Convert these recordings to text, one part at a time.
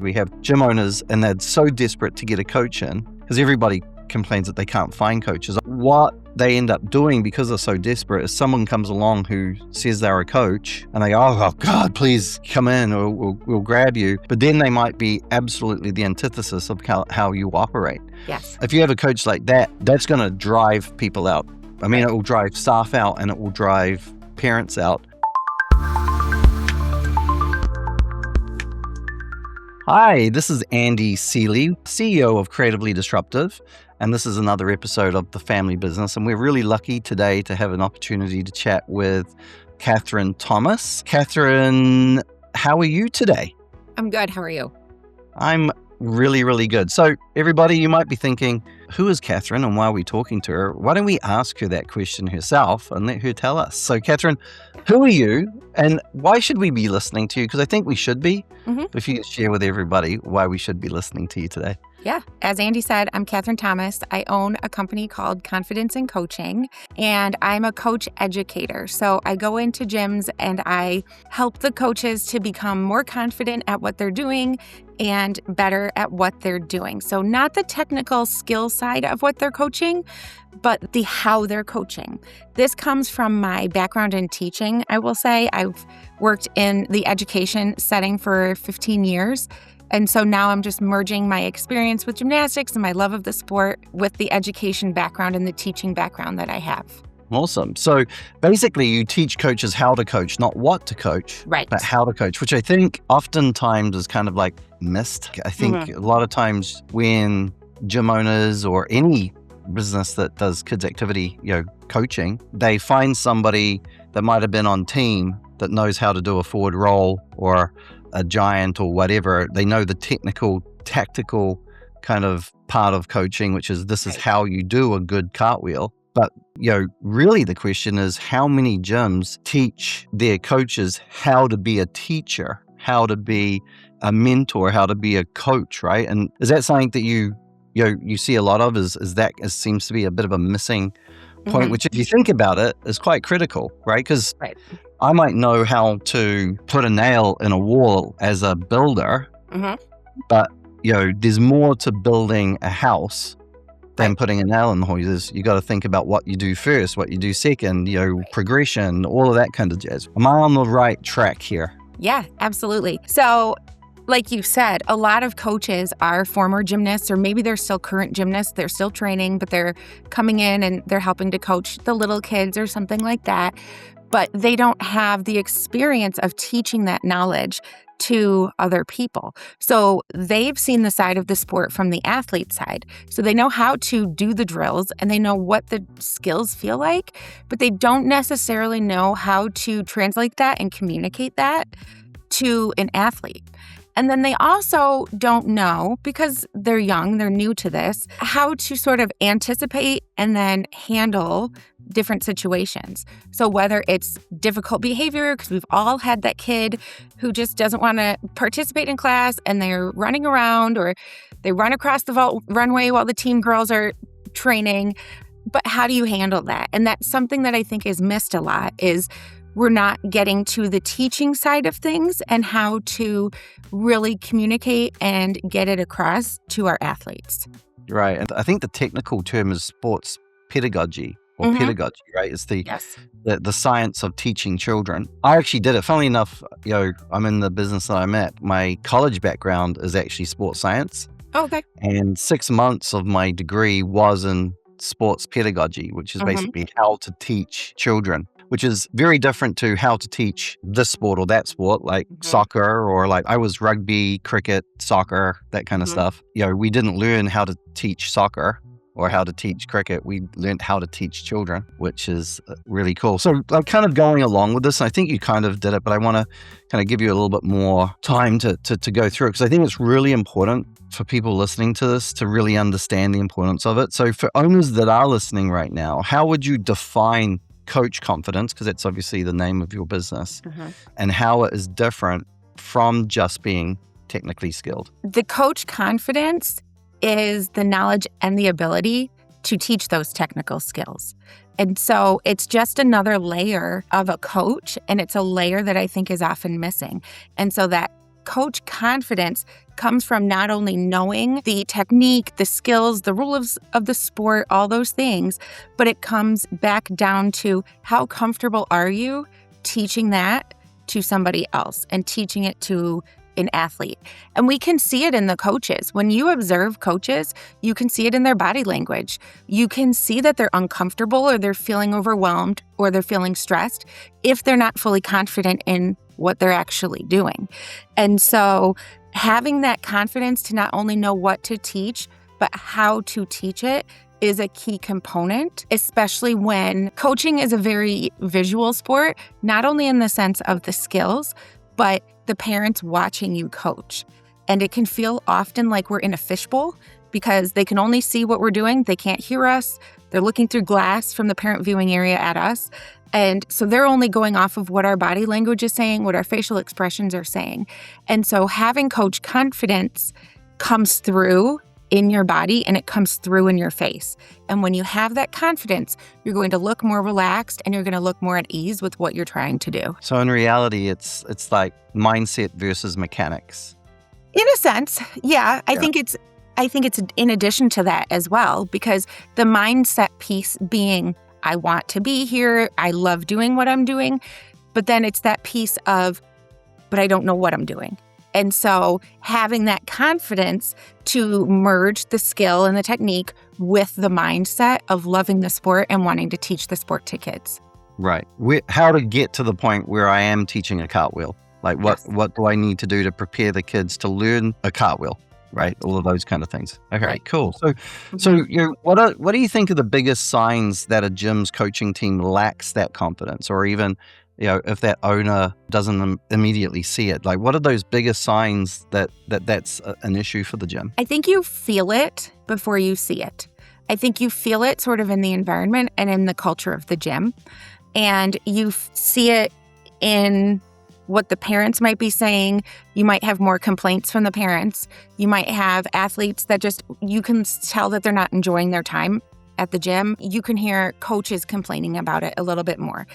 We have gym owners and they're so desperate to get a coach in because everybody complains that they can't find coaches. What they end up doing because they're so desperate is someone comes along who says they're a coach and they go, oh God, please come in or we'll grab you. But then they might be absolutely the antithesis of how you operate. Yes. If you have a coach like that, that's going to drive people out. I mean, It will drive staff out and it will drive parents out. Hi, this is Andy Seeley, CEO of Creatively Disruptive, and this is another episode of The Family Business. And we're really lucky today to have an opportunity to chat with Katherine Thomas. Katherine, how are you today? I'm good. How are you? I'm really, really good. So everybody, you might be thinking, who is Katherine and why are we talking to her? Why don't we ask her that question herself and let her tell us? So Katherine, who are you and why should we be listening to you? Because I think we should be. If you could share with everybody why we should be listening to you today. Yeah. As Andy said, I'm Katherine Thomas. I own a company called Confidence in Coaching, and I'm a coach educator. So I go into gyms and I help the coaches to become more confident at what they're doing and better at what they're doing. So not the technical skill side of what they're coaching, but the how they're coaching. This comes from my background in teaching, I will say. I've worked in the education setting for 15 years. And so now I'm just merging my experience with gymnastics and my love of the sport with the education background and the teaching background that I have. Awesome. So basically you teach coaches how to coach, not what to coach, right, but how to coach, which I think oftentimes is kind of like missed. I think a lot of times when gym owners or any business that does kids activity, coaching, they find somebody that might have been on team that knows how to do a forward roll or a giant or whatever. They know the technical, tactical kind of part of coaching, which is this is how you do a good cartwheel. But, really the question is how many gyms teach their coaches how to be a teacher, how to be a mentor, how to be a coach, right? And is that something that you see a lot of it seems to be a bit of a missing point, which if you think about it is quite critical, right? Because I might know how to put a nail in a wall as a builder, but there's more to building a house than putting a nail in the wall. You got to think about what you do first, what you do second, progression, all of that kind of jazz. Am I on the right track here? Yeah, absolutely. So like you said, a lot of coaches are former gymnasts, or maybe they're still current gymnasts. They're still training, but they're coming in and they're helping to coach the little kids or something like that. But they don't have the experience of teaching that knowledge to other people. So they've seen the side of the sport from the athlete side. So they know how to do the drills and they know what the skills feel like, but they don't necessarily know how to translate that and communicate that to an athlete. And then they also don't know, because they're young, they're new to this, how to sort of anticipate and then handle different situations. So whether it's difficult behavior, because we've all had that kid who just doesn't want to participate in class and they're running around, or they run across the runway while the teen girls are training. But how do you handle that? And that's something that I think is missed a lot, is we're not getting to the teaching side of things and how to really communicate and get it across to our athletes. Right. And I think the technical term is sports pedagogy or pedagogy, right? It's the science of teaching children. I actually did it. Funnily enough, I'm in the business that I'm at. My college background is actually sports science. Oh, okay. And 6 months of my degree was in sports pedagogy, which is basically how to teach children, which is very different to how to teach this sport or that sport, like soccer, or like I was rugby, cricket, soccer, that kind of stuff. We didn't learn how to teach soccer or how to teach cricket. We learned how to teach children, which is really cool. So I'm kind of going along with this. I think you kind of did it, but I want to kind of give you a little bit more time to go through it, because I think it's really important for people listening to this to really understand the importance of it. So for owners that are listening right now, how would you define coach confidence, because that's obviously the name of your business, and how it is different from just being technically skilled? The coach confidence is the knowledge and the ability to teach those technical skills. And so it's just another layer of a coach, and it's a layer that I think is often missing. And so that coach confidence comes from not only knowing the technique, the skills, the rules of the sport, all those things, but it comes back down to how comfortable are you teaching that to somebody else and teaching it to an athlete. And we can see it in the coaches. When you observe coaches, you can see it in their body language. You can see that they're uncomfortable or they're feeling overwhelmed or they're feeling stressed if they're not fully confident in what they're actually doing. And so having that confidence to not only know what to teach, but how to teach it is a key component, especially when coaching is a very visual sport, not only in the sense of the skills, but the parents watching you coach. And it can feel often like we're in a fishbowl because they can only see what we're doing. They can't hear us. They're looking through glass from the parent viewing area at us. And so they're only going off of what our body language is saying, what our facial expressions are saying. And so having coach confidence comes through in your body and it comes through in your face. And when you have that confidence, you're going to look more relaxed and you're going to look more at ease with what you're trying to do. So in reality, it's like mindset versus mechanics. In a sense, yeah. I think it's in addition to that as well, because the mindset piece being, I want to be here, I love doing what I'm doing, but then it's that piece of, but I don't know what I'm doing. And so having that confidence to merge the skill and the technique with the mindset of loving the sport and wanting to teach the sport to kids. Right. How to get to the point where I am teaching a cartwheel. Like what do I need to do to prepare the kids to learn a cartwheel? Right. All of those kind of things. Okay, right. Cool. So what do you think are the biggest signs that a gym's coaching team lacks that confidence, or even, if that owner doesn't immediately see it? Like, what are those biggest signs that's an issue for the gym? I think you feel it before you see it. I think you feel it sort of in the environment and in the culture of the gym. And you see it in what the parents might be saying. You might have more complaints from the parents. You might have athletes that you can tell that they're not enjoying their time at the gym. You can hear coaches complaining about it a little bit more.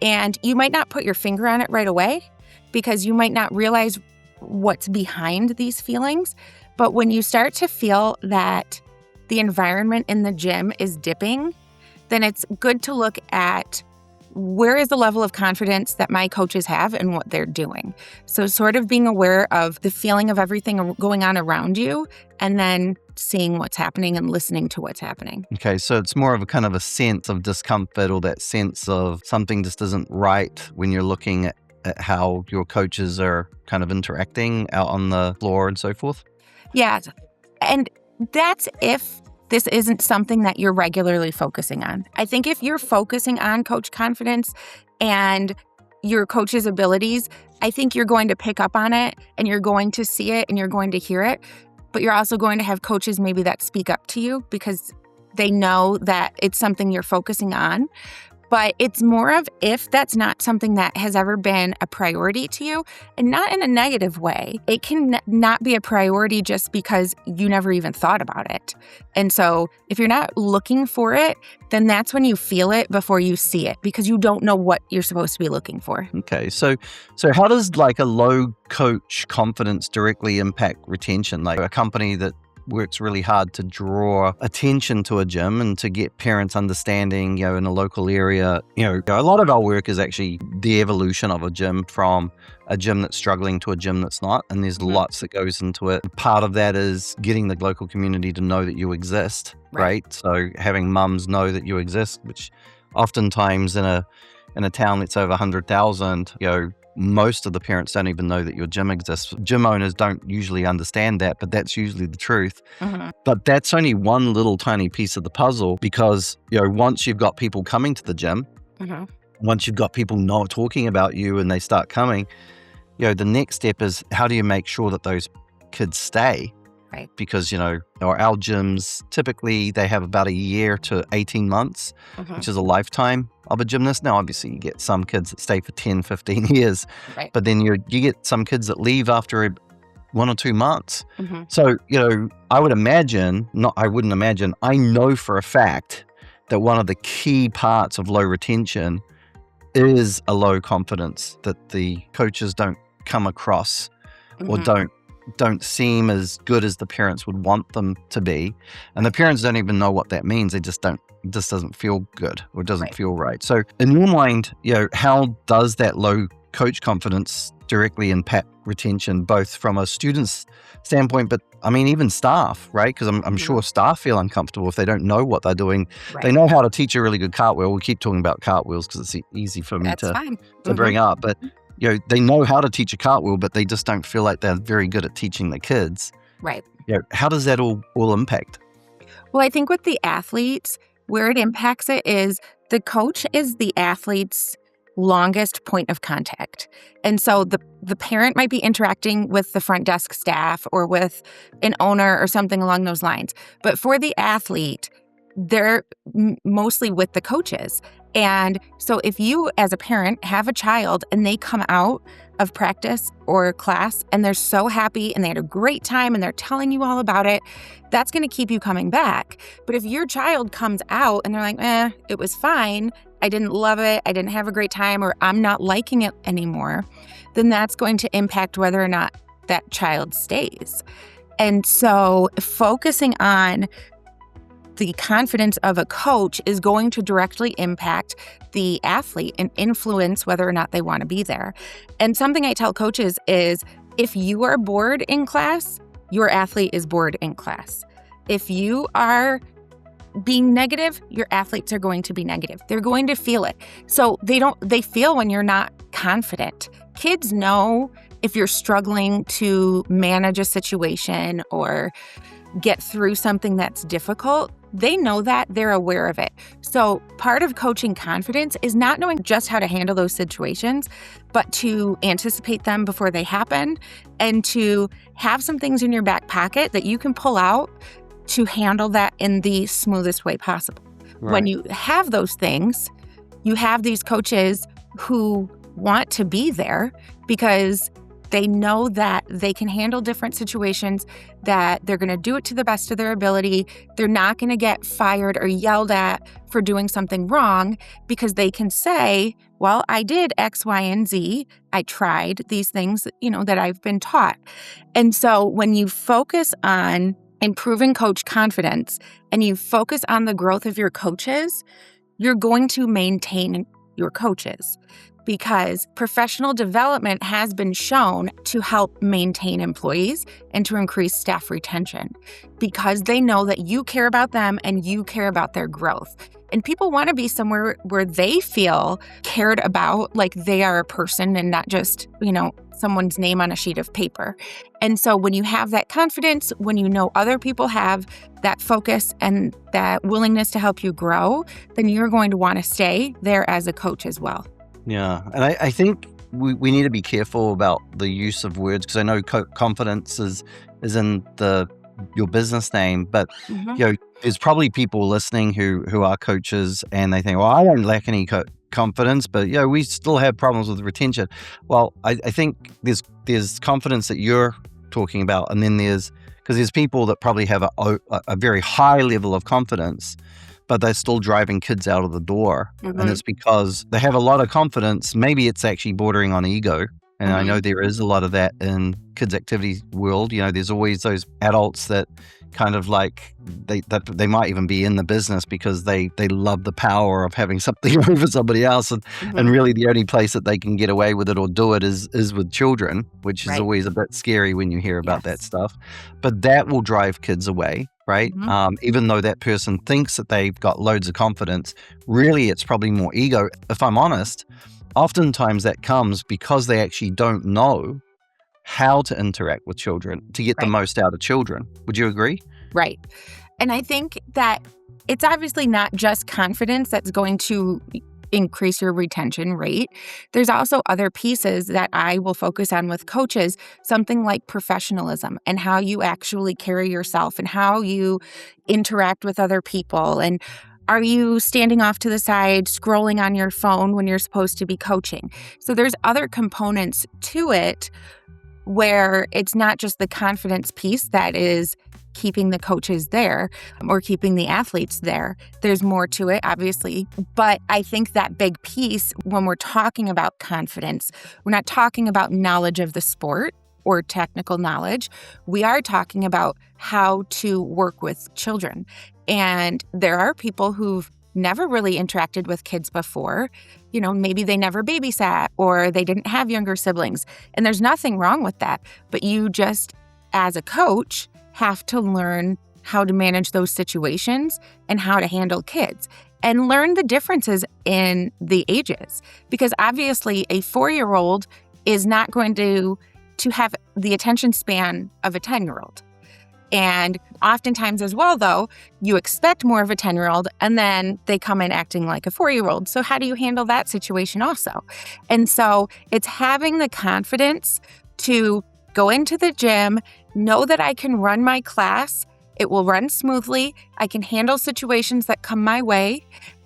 And you might not put your finger on it right away because you might not realize what's behind these feelings. But when you start to feel that the environment in the gym is dipping, then it's good to look at where is the level of confidence that my coaches have in what they're doing. So sort of being aware of the feeling of everything going on around you and then seeing what's happening and listening to what's happening. Okay, so it's more of a kind of a sense of discomfort or that sense of something just isn't right when you're looking at how your coaches are kind of interacting out on the floor and so forth? Yeah, and that's if this isn't something that you're regularly focusing on. I think if you're focusing on coach confidence and your coach's abilities, I think you're going to pick up on it and you're going to see it and you're going to hear it. But you're also going to have coaches maybe that speak up to you because they know that it's something you're focusing on. But it's more of if that's not something that has ever been a priority to you, and not in a negative way. It can not be a priority just because you never even thought about it. And so if you're not looking for it, then that's when you feel it before you see it because you don't know what you're supposed to be looking for. Okay, so how does like a low coach confidence directly impact retention? Like a company that works really hard to draw attention to a gym and to get parents understanding, in a local area. A lot of our work is actually the evolution of a gym from a gym that's struggling to a gym that's not. And there's lots that goes into it. Part of that is getting the local community to know that you exist, right? So having mums know that you exist, which oftentimes in a town that's over 100,000, most of the parents don't even know that your gym exists. Gym owners don't usually understand that, but that's usually the truth. Mm-hmm. But that's only one little tiny piece of the puzzle because, once you've got people coming to the gym, once you've got people talking about you and they start coming, the next step is how do you make sure that those kids stay? Right. Because, our gyms, typically they have about a year to 18 months, which is a lifetime of a gymnast. Now, obviously, you get some kids that stay for 10, 15 years, but then you get some kids that leave after 1 or 2 months. So, I know for a fact that one of the key parts of low retention is a low confidence, that the coaches don't come across or don't seem as good as the parents would want them to be. And the parents don't even know what that means. They just don't, it just doesn't feel good or doesn't feel right. So in your mind, how does that low coach confidence directly impact retention, both from a student's standpoint, but I mean, even staff, right? Because I'm sure staff feel uncomfortable if they don't know what they're doing. Right. They know how to teach a really good cartwheel. We keep talking about cartwheels because it's easy for me to bring up, but they know how to teach a cartwheel, but they just don't feel like they're very good at teaching the kids. Right. How does that all impact? Well, I think with the athletes, where it impacts it is the coach is the athlete's longest point of contact. And so the parent might be interacting with the front desk staff or with an owner or something along those lines. But for the athlete, they're mostly with the coaches. And so if you as a parent have a child and they come out of practice or class and they're so happy and they had a great time and they're telling you all about it, that's going to keep you coming back. But if your child comes out and they're like, it was fine, I didn't love it, I didn't have a great time, or I'm not liking it anymore, then that's going to impact whether or not that child stays. And so focusing on the confidence of a coach is going to directly impact the athlete and influence whether or not they want to be there. And something I tell coaches is if you are bored in class, your athlete is bored in class. If you are being negative, your athletes are going to be negative. They're going to feel it. So they feel when you're not confident. Kids know if you're struggling to manage a situation or get through something that's difficult. They know that, they're aware of it. So part of coaching confidence is not knowing just how to handle those situations, but to anticipate them before they happen and to have some things in your back pocket that you can pull out to handle that in the smoothest way possible. Right. When you have those things, you have these coaches who want to be there because they know that they can handle different situations, that they're going to do it to the best of their ability. They're not going to get fired or yelled at for doing something wrong because they can say, well, I did X, Y, and Z. I tried these things, that I've been taught. And so when you focus on improving coach confidence and you focus on the growth of your coaches, you're going to maintain your coaches. Because professional development has been shown to help maintain employees and to increase staff retention because they know that you care about them and you care about their growth. And people want to be somewhere where they feel cared about, like they are a person and not just, someone's name on a sheet of paper. And so when you have that confidence, when you know other people have that focus and that willingness to help you grow, then you're going to want to stay there as a coach as well. Yeah. And I think we need to be careful about the use of words because I know confidence is in your business name, but there's probably people listening who are coaches and they think, well, I don't lack any confidence, but we still have problems with retention. Well, I think there's confidence that you're talking about, and then there's people that probably have a very high level of confidence, but they're still driving kids out of the door. Mm-hmm. And it's because they have a lot of confidence. Maybe it's actually bordering on ego. And I know there is a lot of that in kids' activity world. There's always those adults that kind of like, they might even be in the business because they love the power of having something over somebody else. And really the only place that they can get away with it or do it is with children, which is always a bit scary when you hear about that stuff. But that will drive kids away. Right? Mm-hmm. Even though that person thinks that they've got loads of confidence, really it's probably more ego. If I'm honest, oftentimes that comes because they actually don't know how to interact with children to get the most out of children. Would you agree? Right. And I think that it's obviously not just confidence that's going to increase your retention rate. There's also other pieces that I will focus on with coaches, something like professionalism and how you actually carry yourself and how you interact with other people. And are you standing off to the side, scrolling on your phone when you're supposed to be coaching? So there's other components to it where it's not just the confidence piece that is keeping the coaches there or keeping the athletes there. There's more to it, obviously. But I think that big piece, when we're talking about confidence, we're not talking about knowledge of the sport. or technical knowledge. We are talking about how to work with children. And there are people who've never really interacted with kids before. Maybe they never babysat or they didn't have younger siblings. And there's nothing wrong with that. But you just, as a coach, have to learn how to manage those situations and how to handle kids and learn the differences in the ages. Because obviously a 4-year-old is not going to have the attention span of a 10-year-old. And oftentimes as well, though, you expect more of a 10-year-old and then they come in acting like a 4-year-old. So how do you handle that situation also? And so it's having the confidence to go into the gym, know that I can run my class. It will run smoothly. I can handle situations that come my way.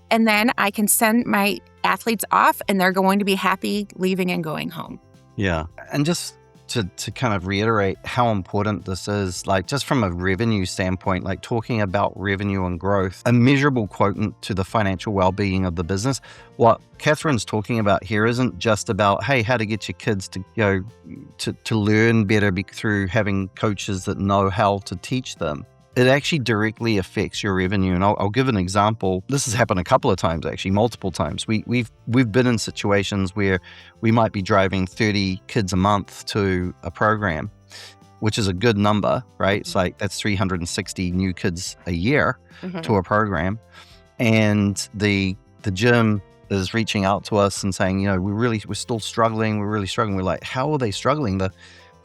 And then I can send my athletes off and they're going to be happy leaving and going home. Yeah. And just to kind of reiterate how important this is, like just from a revenue standpoint, like talking about revenue and growth, a measurable quotient to the financial well-being of the business. What Katherine's talking about here isn't just about, hey, how to get your kids to to learn better through having coaches that know how to teach them. It actually directly affects your revenue. And I'll give an example. This has happened a couple of times, actually, multiple times. We've been in situations where we might be driving 30 kids a month to a program, which is a good number, right? It's like that's 360 new kids a year to a program. And the gym is reaching out to us and saying, we're still struggling. We're really struggling. We're like, how are they struggling? They're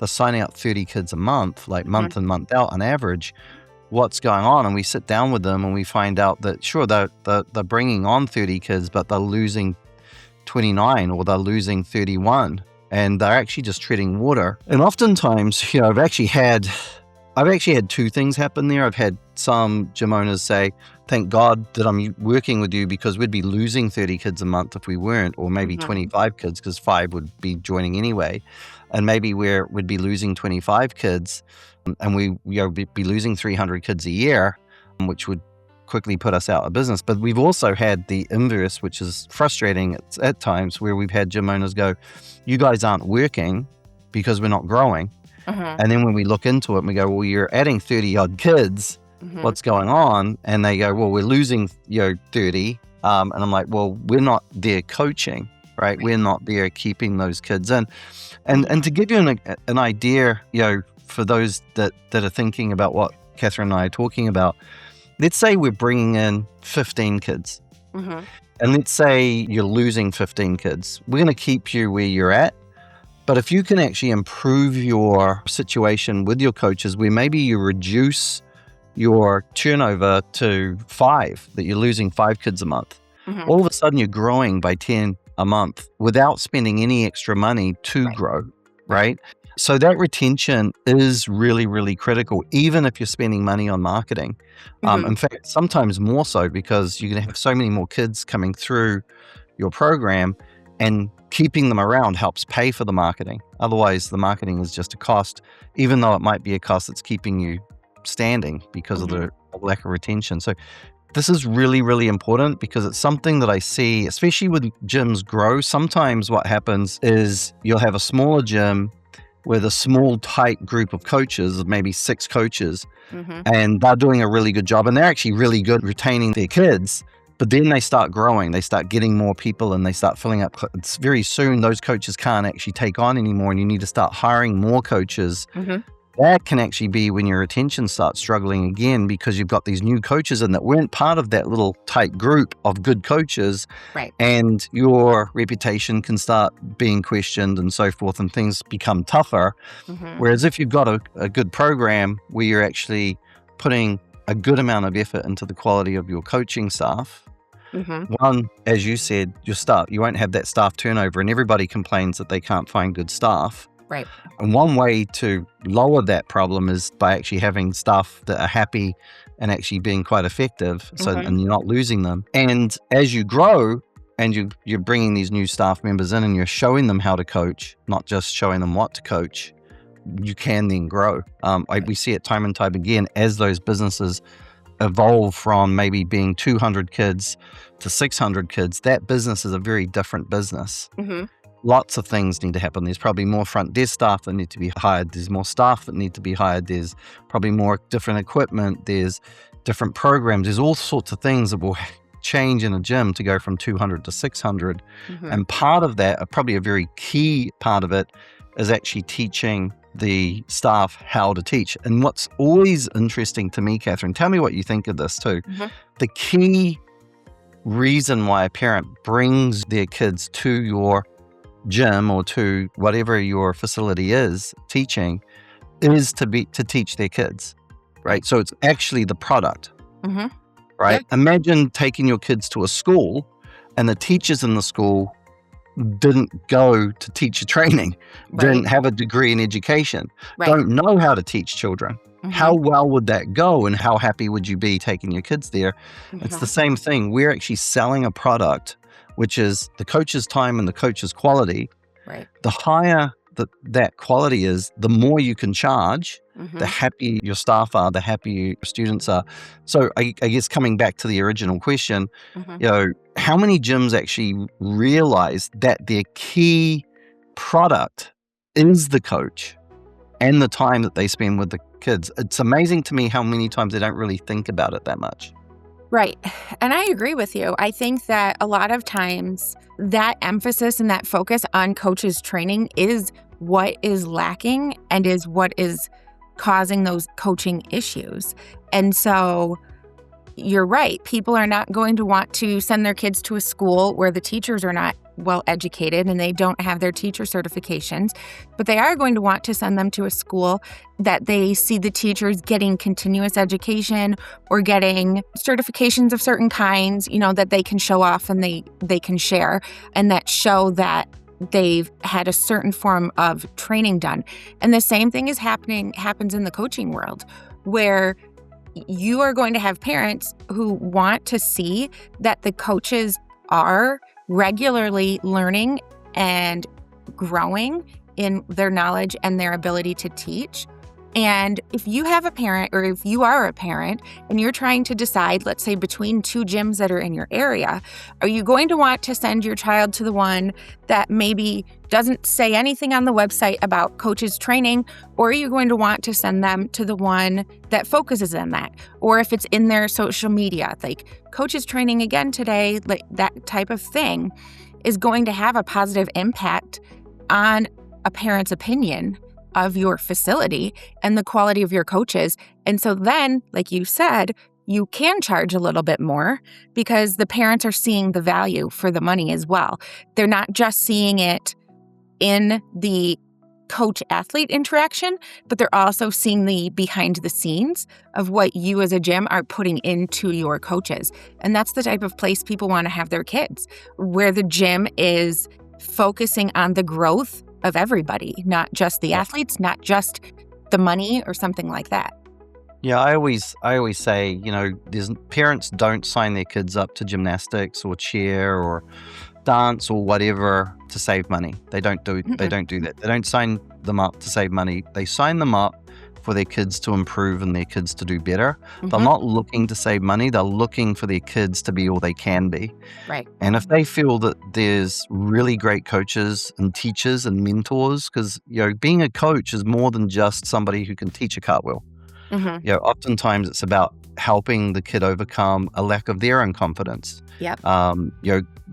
signing up 30 kids a month, like month in, month out on average. What's going on? And we sit down with them and we find out that sure, they're bringing on 30 kids, but they're losing 29 or they're losing 31, and they're actually just treading water. And oftentimes, I've actually had 2 things happen there. I've had some gym owners say, thank God that I'm working with you because we'd be losing 30 kids a month if we weren't, or maybe 25 kids because 5 would be joining anyway. And maybe we'd be losing 25 kids and we'd be losing 300 kids a year, which would quickly put us out of business. But we've also had the inverse, which is frustrating at times, where we've had gym owners go, you guys aren't working because we're not growing. And then when we look into it and we go, well, you're adding 30 odd kids, what's going on? And they go, well, we're losing 30. And I'm like, well, we're not there coaching, right? We're not there keeping those kids in. And to give you an idea, for those that are thinking about what Katherine and I are talking about, let's say we're bringing in 15 kids. And let's say you're losing 15 kids. We're going to keep you where you're at. But if you can actually improve your situation with your coaches, where maybe you reduce your turnover to 5, that you're losing 5 kids a month, all of a sudden you're growing by 10 a month without spending any extra money to grow, right? So that retention is really, really critical, even if you're spending money on marketing. In fact, sometimes more so, because you're going to have so many more kids coming through your program, and keeping them around helps pay for the marketing. Otherwise, the marketing is just a cost, even though it might be a cost that's keeping you standing because of the lack of retention. So this is really, really important because it's something that I see, especially with gyms grow. Sometimes what happens is you'll have a smaller gym with a small, tight group of coaches, maybe 6 coaches, and they're doing a really good job. And they're actually really good retaining their kids. But then they start growing, they start getting more people, and they start filling up. It's very soon, those coaches can't actually take on anymore, and you need to start hiring more coaches. That can actually be when your retention starts struggling again, because you've got these new coaches in that weren't part of that little tight group of good coaches. Right. And your reputation can start being questioned and so forth, and things become tougher. Whereas if you've got a good program where you're actually putting a good amount of effort into the quality of your coaching staff, one, as you said, you won't have that staff turnover, and everybody complains that they can't find good staff. Right. And one way to lower that problem is by actually having staff that are happy and actually being quite effective, and you're not losing them. And as you grow and you're bringing these new staff members in and you're showing them how to coach, not just showing them what to coach, you can then grow. We see it time and time again as those businesses evolve from maybe being 200 kids to 600 kids. That business is a very different business. lots of things need to happen. There's probably more front desk staff that need to be hired. There's more staff that need to be hired. There's probably more different equipment. There's different programs. There's all sorts of things that will change in a gym to go from 200 to 600. And part of that, probably a very key part of it, is actually teaching the staff how to teach. And what's always interesting to me, Katherine, tell me what you think of this too. The key reason why a parent brings their kids to your gym or to whatever your facility is teaching is to teach their kids, right? So it's actually the product, right? Yeah. Imagine taking your kids to a school and the teachers in the school didn't go to teacher training, didn't have a degree in education, don't know how to teach children. How well would that go, and how happy would you be taking your kids there? It's the same thing. We're actually selling a product, which is the coach's time and the coach's quality. The higher that quality is, the more you can charge, the happier your staff are, the happier your students are. So I guess coming back to the original question, how many gyms actually realize that their key product is the coach and the time that they spend with the kids? It's amazing to me how many times they don't really think about it that much. Right. And I agree with you. I think that a lot of times that emphasis and that focus on coaches training is what is lacking and is what is causing those coaching issues. And so you're right. People are not going to want to send their kids to a school where the teachers are not well educated and they don't have their teacher certifications, but they are going to want to send them to a school that they see the teachers getting continuous education or getting certifications of certain kinds, that they can show off and they can share, and that show that they've had a certain form of training done. And the same thing happens in the coaching world, where you are going to have parents who want to see that the coaches are regularly learning and growing in their knowledge and their ability to teach. And if you have a parent, or if you are a parent and you're trying to decide, let's say between two gyms that are in your area, are you going to want to send your child to the one that maybe doesn't say anything on the website about coaches training, or are you going to want to send them to the one that focuses on that? Or if it's in their social media, like coaches training again today, like that type of thing is going to have a positive impact on a parent's opinion of your facility and the quality of your coaches. And so then, like you said, you can charge a little bit more because the parents are seeing the value for the money as well. They're not just seeing it in the coach-athlete interaction, but they're also seeing the behind the scenes of what you as a gym are putting into your coaches. And that's the type of place people want to have their kids, where the gym is focusing on the growth of everybody, not just the athletes, not just the money or something like that. Yeah, I always say, parents don't sign their kids up to gymnastics or cheer or dance or whatever to save money. They don't do that. They don't sign them up to save money. They sign them up for their kids to improve and their kids to do better. They're not looking to save money. They're looking for their kids to be all they can be. Right. And if they feel that there's really great coaches and teachers and mentors, because, being a coach is more than just somebody who can teach a cartwheel. Oftentimes it's about helping the kid overcome a lack of their own confidence.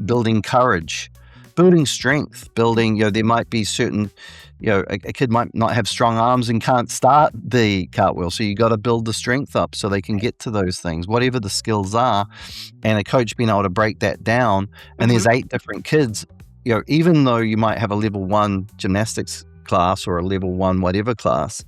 Building courage, building strength, there might be certain, a kid might not have strong arms and can't start the cartwheel. So you got to build the strength up so they can get to those things, whatever the skills are. And a coach being able to break that down. And there's 8 different kids, even though you might have a level 1 gymnastics class or a level 1 whatever class,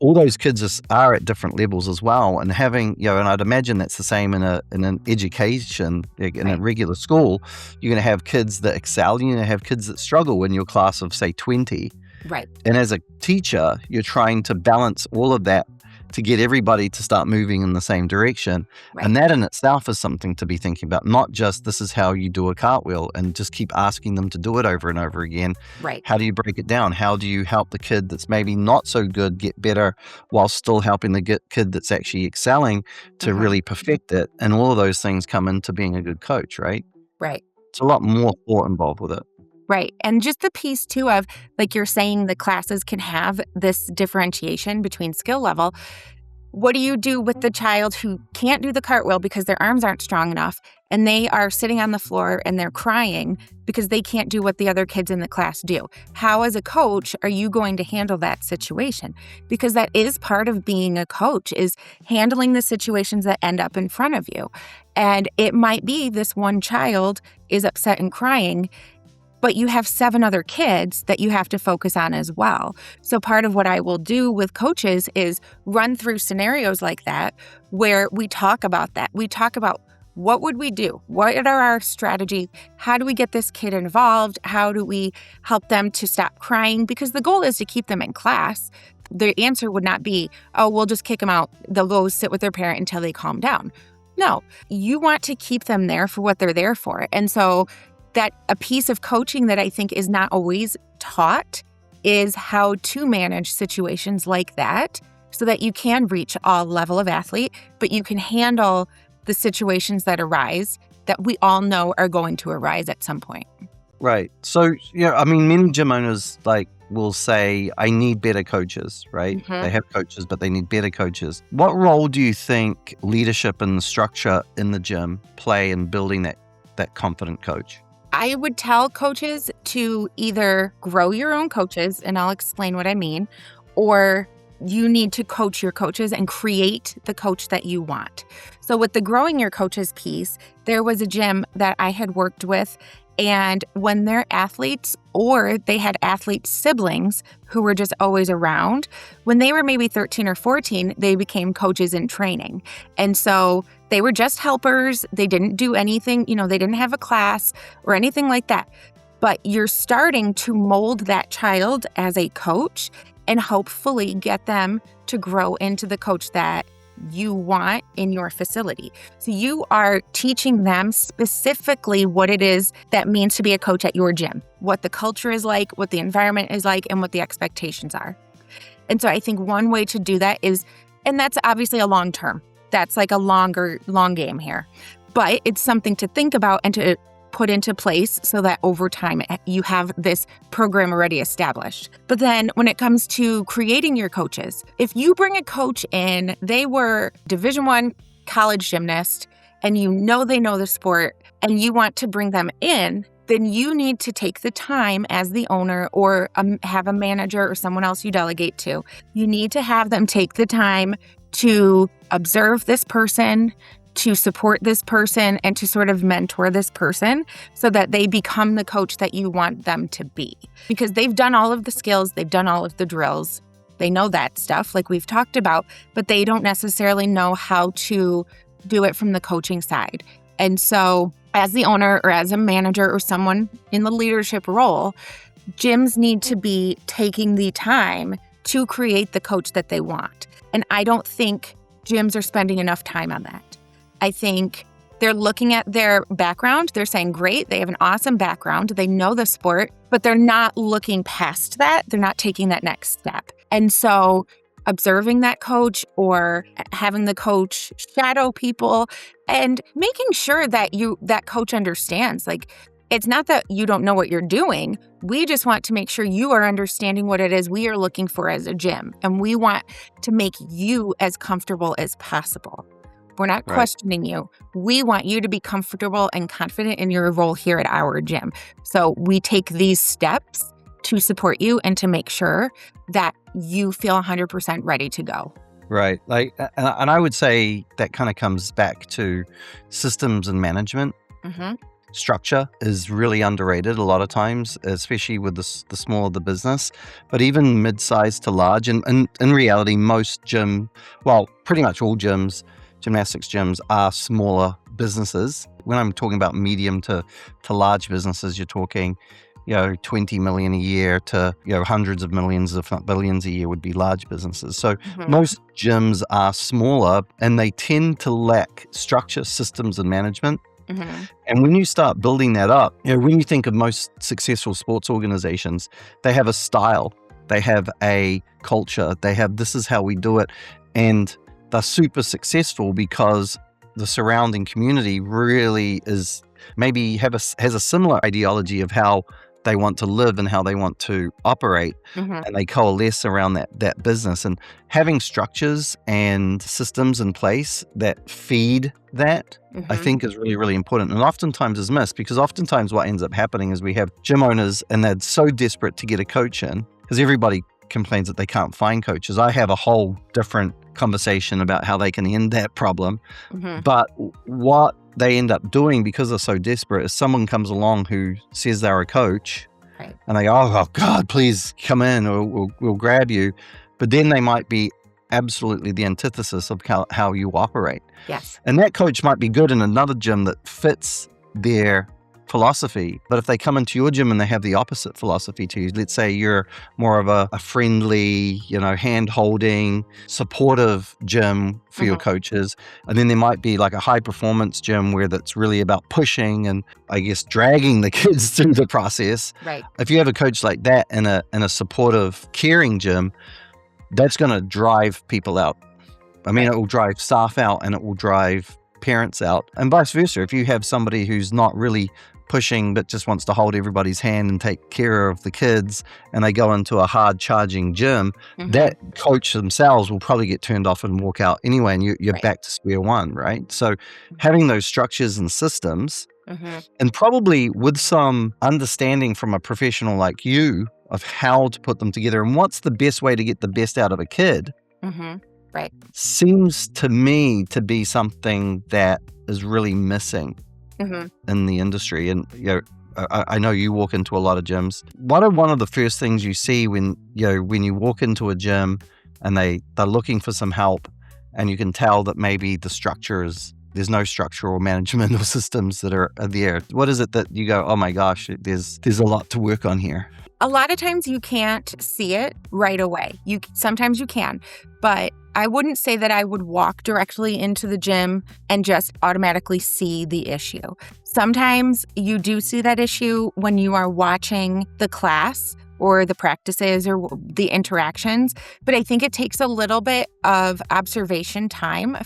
all those kids are at different levels as well. And having, and I'd imagine that's the same in an education, in a regular school. You're going to have kids that excel, you're going to have kids that struggle in your class of, say, 20. Right. And as a teacher, you're trying to balance all of that to get everybody to start moving in the same direction. Right. And that in itself is something to be thinking about, not just this is how you do a cartwheel and just keep asking them to do it over and over again. Right. How do you break it down? How do you help the kid that's maybe not so good get better while still helping the kid that's actually excelling to really perfect it? And all of those things come into being a good coach, right? Right. It's a lot more thought involved with it. Right. And just the piece too of, like you're saying, the classes can have this differentiation between skill level. What do you do with the child who can't do the cartwheel because their arms aren't strong enough and they are sitting on the floor and they're crying because they can't do what the other kids in the class do? How, as a coach, are you going to handle that situation? Because that is part of being a coach, is handling the situations that end up in front of you. And it might be this one child is upset and crying, but you have 7 other kids that you have to focus on as well. So part of what I will do with coaches is run through scenarios like that where we talk about that. We talk about, what would we do? What are our strategies? How do we get this kid involved? How do we help them to stop crying? Because the goal is to keep them in class. The answer would not be, oh, we'll just kick them out. They'll go sit with their parent until they calm down. No, you want to keep them there for what they're there for. And so that a piece of coaching that I think is not always taught is how to manage situations like that so that you can reach all level of athlete, but you can handle the situations that arise that we all know are going to arise at some point. Right. So, I mean, many gym owners will say, I need better coaches, right? Mm-hmm. They have coaches, but they need better coaches. What role do you think leadership and the structure in the gym play in building that confident coach? I would tell coaches to either grow your own coaches, and I'll explain what I mean, or you need to coach your coaches and create the coach that you want. So with the growing your coaches piece, there was a gym that I had worked with, and when their athletes, or they had athlete siblings who were just always around, when they were maybe 13 or 14, they became coaches in training. And so they were just helpers. They didn't do anything, they didn't have a class or anything like that. But you're starting to mold that child as a coach and hopefully get them to grow into the coach that you want in your facility. So you are teaching them specifically what it is that means to be a coach at your gym, what the culture is like, what the environment is like, and what the expectations are. And so I think one way to do that is, and that's obviously a long term, that's like a long game here, but it's something to think about and to put into place so that over time you have this program already established. But then when it comes to creating your coaches, if you bring a coach in, they were Division I college gymnast, and they know the sport, and you want to bring them in, then you need to take the time as the owner or have a manager or someone else you delegate to. You need to have them take the time to observe this person, to support this person, and to sort of mentor this person so that they become the coach that you want them to be. Because they've done all of the skills, they've done all of the drills, they know that stuff like we've talked about, but they don't necessarily know how to do it from the coaching side. And so as the owner or as a manager or someone in the leadership role, gyms need to be taking the time to create the coach that they want. And I don't think gyms are spending enough time on that. I think they're looking at their background. They're saying, great, they have an awesome background. They know the sport, but they're not looking past that. They're not taking that next step. And so observing that coach or having the coach shadow people and making sure that that coach understands, like, it's not that you don't know what you're doing. We just want to make sure you are understanding what it is we are looking for as a gym. And we want to make you as comfortable as possible. We're not questioning you. We want you to be comfortable and confident in your role here at our gym. So we take these steps to support you and to make sure that you feel 100% ready to go. Right. And I would say that kind of comes back to systems and management. Mm-hmm. Structure is really underrated a lot of times, especially with the smaller the business, but even mid-sized to large. And in reality, pretty much all gyms, gymnastics gyms, are smaller businesses. When I'm talking about medium to large businesses, you're talking, 20 million a year to, hundreds of millions, if not billions a year would be large businesses. So most gyms are smaller and they tend to lack structure, systems, and management. Mm-hmm. And when you start building that up, when you think of most successful sports organizations, they have a style, they have a culture, they have, this is how we do it. And they're super successful because the surrounding community really is has a similar ideology of how they want to live and how they want to operate, and they coalesce around that business. And having structures and systems in place that feed that, I think is really, really important, and oftentimes is missed, because oftentimes what ends up happening is we have gym owners and they're so desperate to get a coach in, because everybody complains that they can't find coaches. I have a whole different conversation about how they can end that problem. But what they end up doing, because they're so desperate, is someone comes along who says they're a coach, and they go, oh God, please come in, or we'll grab you. But then they might be absolutely the antithesis of how you operate. Yes. And that coach might be good in another gym that fits their philosophy, but if they come into your gym and they have the opposite philosophy to you, let's say you're more of a friendly, hand-holding, supportive gym for your coaches, and then there might be like a high-performance gym where that's really about pushing and, I guess, dragging the kids through the process. Right. If you have a coach like that in a supportive, caring gym, that's going to drive people out. I mean, it will drive staff out and it will drive parents out, and vice versa. If you have somebody who's not really pushing but just wants to hold everybody's hand and take care of the kids, and they go into a hard charging gym, that coach themselves will probably get turned off and walk out anyway, and you're back to square one, right? So having those structures and systems, and probably with some understanding from a professional like you of how to put them together and what's the best way to get the best out of a kid, seems to me to be something that is really missing in the industry. And I know you walk into a lot of gyms. What are one of the first things you see when you walk into a gym and they're looking for some help, and you can tell that maybe there's no structure or management or systems that are there? What is it that you go, oh my gosh, there's a lot to work on here? A lot of times you can't see it right away. Sometimes you can, but I wouldn't say that I would walk directly into the gym and just automatically see the issue. Sometimes you do see that issue when you are watching the class or the practices or the interactions, but I think it takes a little bit of observation time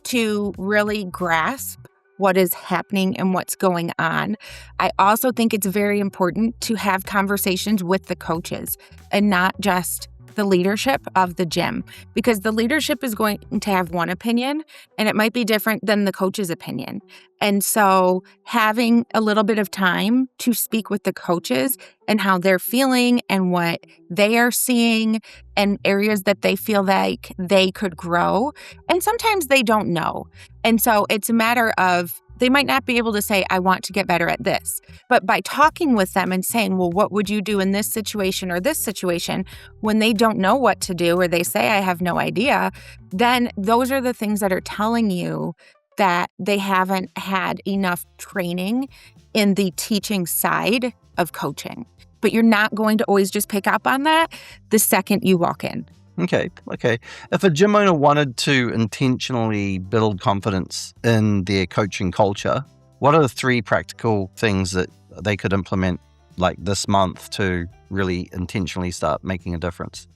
to really grasp what is happening and what's going on. I also think it's very important to have conversations with the coaches and not just the leadership of the gym, because the leadership is going to have one opinion and it might be different than the coach's opinion. And so having a little bit of time to speak with the coaches and how they're feeling and what they are seeing and areas that they feel like they could grow. And sometimes they don't know. And so it's a matter of, they might not be able to say, I want to get better at this. But by talking with them and saying, well, what would you do in this situation or this situation, when they don't know what to do or they say, I have no idea, then those are the things that are telling you that they haven't had enough training in the teaching side of coaching. But you're not going to always just pick up on that the second you walk in. Okay. If a gym owner wanted to intentionally build confidence in their coaching culture, what are the 3 practical things that they could implement like this month to really intentionally start making a difference?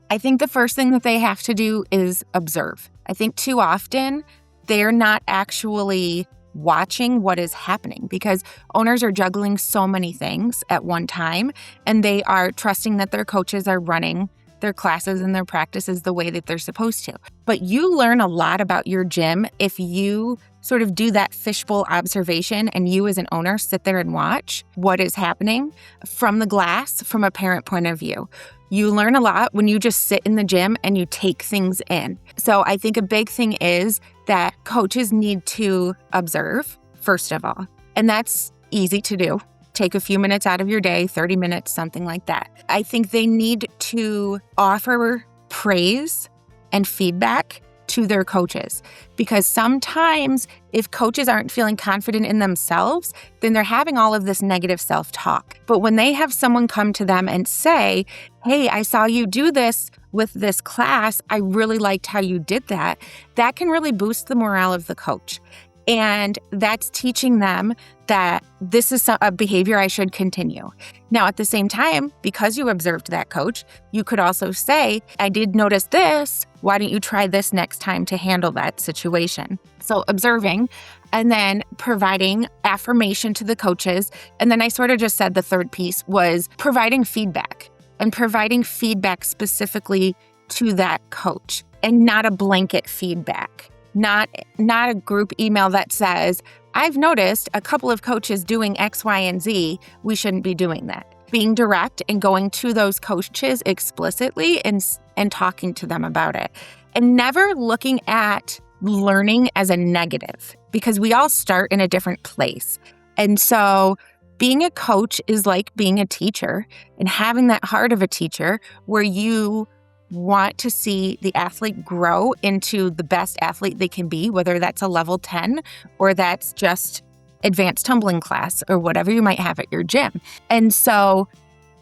I think the first thing that they have to do is observe. I think too often they're not actually watching what is happening because owners are juggling so many things at one time, and they are trusting that their coaches are running their classes and their practices the way that they're supposed to. But you learn a lot about your gym if you sort of do that fishbowl observation and you as an owner sit there and watch what is happening from the glass, from a parent point of view. You learn a lot when you just sit in the gym and you take things in. So I think a big thing is that coaches need to observe, first of all. And that's easy to do. Take a few minutes out of your day, 30 minutes, something like that. I think they need to offer praise and feedback to their coaches, because sometimes if coaches aren't feeling confident in themselves, then they're having all of this negative self-talk. But when they have someone come to them and say, hey, I saw you do this with this class, I really liked how you did that, that can really boost the morale of the coach. And that's teaching them that this is a behavior I should continue. Now, at the same time, because you observed that coach, you could also say, I did notice this. Why don't you try this next time to handle that situation? So observing and then providing affirmation to the coaches. And then I sort of just said the third piece was providing feedback and providing feedback specifically to that coach and not a blanket feedback. Not a group email that says, I've noticed a couple of coaches doing X, Y, and Z. We shouldn't be doing that. Being direct and going to those coaches explicitly and talking to them about it. And never looking at learning as a negative, because we all start in a different place. And so being a coach is like being a teacher and having that heart of a teacher where you want to see the athlete grow into the best athlete they can be, whether that's a level 10 or that's just advanced tumbling class or whatever you might have at your gym. And so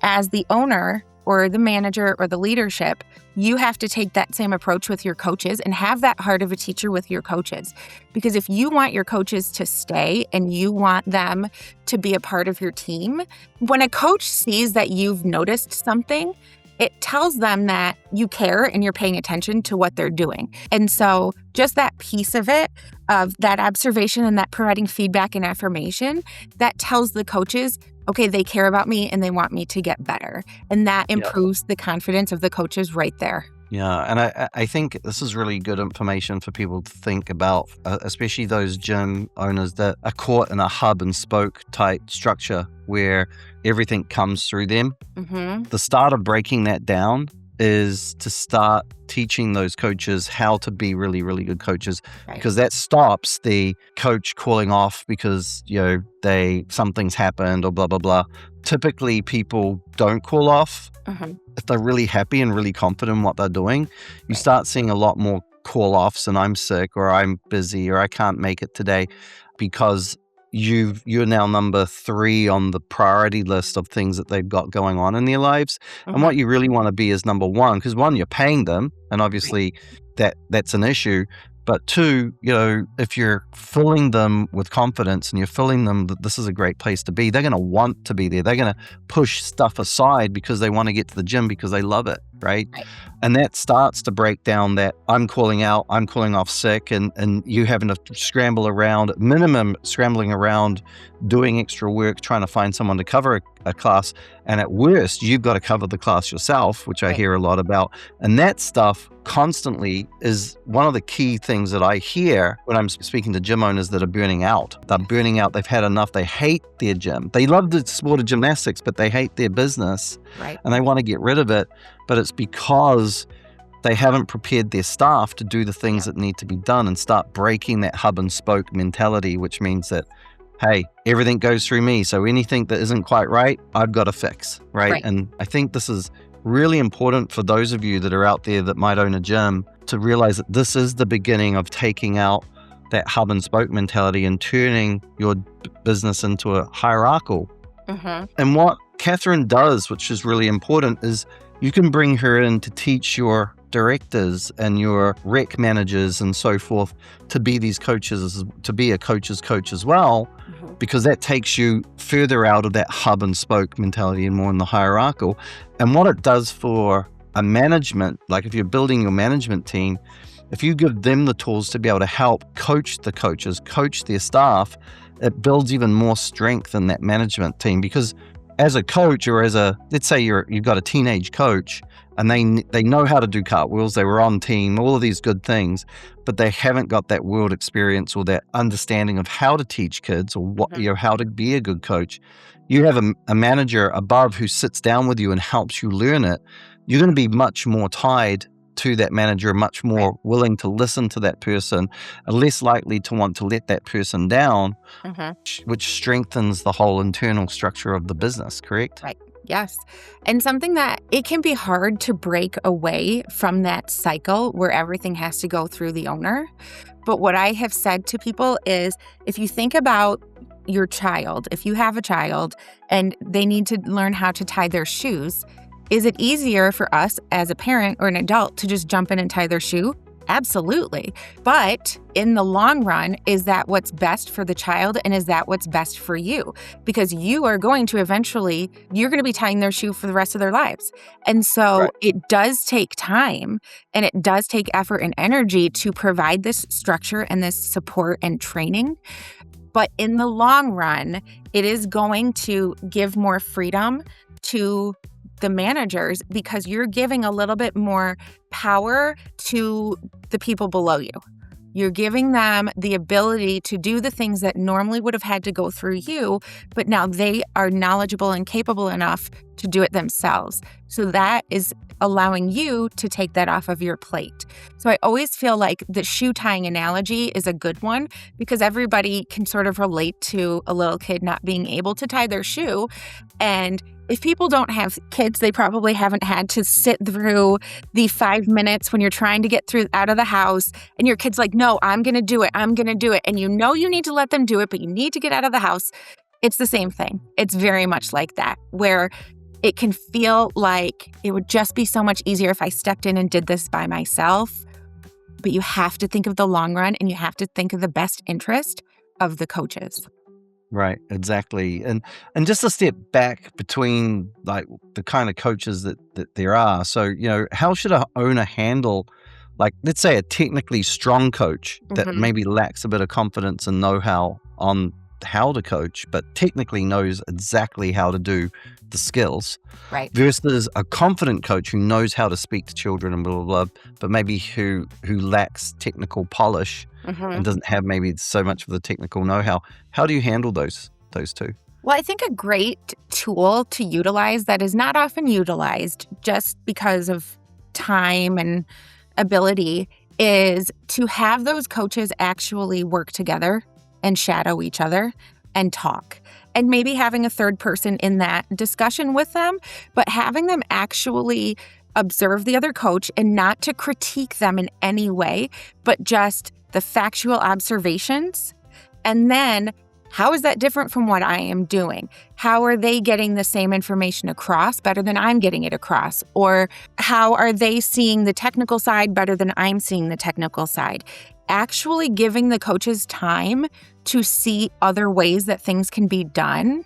as the owner or the manager or the leadership, you have to take that same approach with your coaches and have that heart of a teacher with your coaches. Because if you want your coaches to stay and you want them to be a part of your team, when a coach sees that you've noticed something, it tells them that you care and you're paying attention to what they're doing. And so just that piece of it, of that observation and that providing feedback and affirmation, that tells the coaches, okay, they care about me and they want me to get better. And that improves the confidence of the coaches right there. Yeah, and I think this is really good information for people to think about, especially those gym owners that are caught in a hub and spoke type structure where everything comes through them. Mm-hmm. The start of breaking that down is to start teaching those coaches how to be really, really good coaches, because that stops the coach calling off because, something's happened or blah, blah, blah. Typically, people don't call off. If they're really happy and really confident in what they're doing. You start seeing a lot more call-offs and I'm sick or I'm busy or I can't make it today, because you're now number 3 on the priority list of things that they've got going on in their lives. And what you really want to be is number 1, because 1, you're paying them, and obviously that's an issue. But 2, if you're filling them with confidence and you're filling them that this is a great place to be, they're going to want to be there. They're going to push stuff aside because they want to get to the gym because they love it, right? And that starts to break down that I'm calling off sick, and you having to scramble around, minimum scrambling around, doing extra work, trying to find someone to cover a class. And at worst, you've got to cover the class yourself, which I hear a lot about. And that stuff constantly is one of the key things that I hear when I'm speaking to gym owners that are burning out. They're burning out. They've had enough. They hate their gym. They love the sport of gymnastics, but they hate their business. And they want to get rid of it. But it's because they haven't prepared their staff to do the things that need to be done and start breaking that hub and spoke mentality, which means that, hey, everything goes through me. So anything that isn't quite right, I've got to fix, right? And I think this is really important for those of you that are out there that might own a gym to realize that this is the beginning of taking out that hub and spoke mentality and turning your business into a hierarchical. And what Katherine does, which is really important, is you can bring her in to teach your directors and your rec managers and so forth to be these coaches, to be a coach's coach as well, because that takes you further out of that hub and spoke mentality and more in the hierarchical. And what it does for a management, like if you're building your management team, if you give them the tools to be able to help coach the coaches, coach their staff, it builds even more strength in that management team. Because as a coach, or let's say you've got a teenage coach and they know how to do cartwheels, they were on team, all of these good things, but they haven't got that world experience or that understanding of how to teach kids or how to be a good coach. You have a manager above who sits down with you and helps you learn it. You're going to be much more tied to that manager, much more willing to listen to that person, and less likely to want to let that person down, which strengthens the whole internal structure of the business, correct? Right. Yes. And something that it can be hard to break away from that cycle where everything has to go through the owner. But what I have said to people is, if you think about your child, if you have a child and they need to learn how to tie their shoes, is it easier for us as a parent or an adult to just jump in and tie their shoe? Absolutely. But in the long run, is that what's best for the child? And is that what's best for you? Because you are going to eventually, you're going to be tying their shoe for the rest of their lives. And so it does take time and it does take effort and energy to provide this structure and this support and training. But in the long run, it is going to give more freedom to the managers because you're giving a little bit more power to the people below you. You're giving them the ability to do the things that normally would have had to go through you, but now they are knowledgeable and capable enough to do it themselves. So that is allowing you to take that off of your plate. So I always feel like the shoe tying analogy is a good one because everybody can sort of relate to a little kid not being able to tie their shoe. And if people don't have kids, they probably haven't had to sit through the 5 minutes when you're trying to get through out of the house and your kid's like, no, I'm going to do it. I'm going to do it. And you know you need to let them do it, but you need to get out of the house. It's the same thing. It's very much like that, where it can feel like it would just be so much easier if I stepped in and did this by myself. But you have to think of the long run and you have to think of the best interest of the coaches. Right, exactly. And just a step back between like the kind of coaches that there are. So, how should an owner handle, like, let's say a technically strong coach that maybe lacks a bit of confidence and know-how on how to coach, but technically knows exactly how to do the skills, right? Versus a confident coach who knows how to speak to children and blah, blah, blah, but maybe who lacks technical polish and doesn't have maybe so much of the technical know-how. How do you handle those two? Well, I think a great tool to utilize that is not often utilized just because of time and ability is to have those coaches actually work together and shadow each other and talk. And maybe having a third person in that discussion with them, but having them actually observe the other coach and not to critique them in any way, but just the factual observations. And then how is that different from what I am doing? How are they getting the same information across better than I'm getting it across? Or how are they seeing the technical side better than I'm seeing the technical side? Actually giving the coaches time to see other ways that things can be done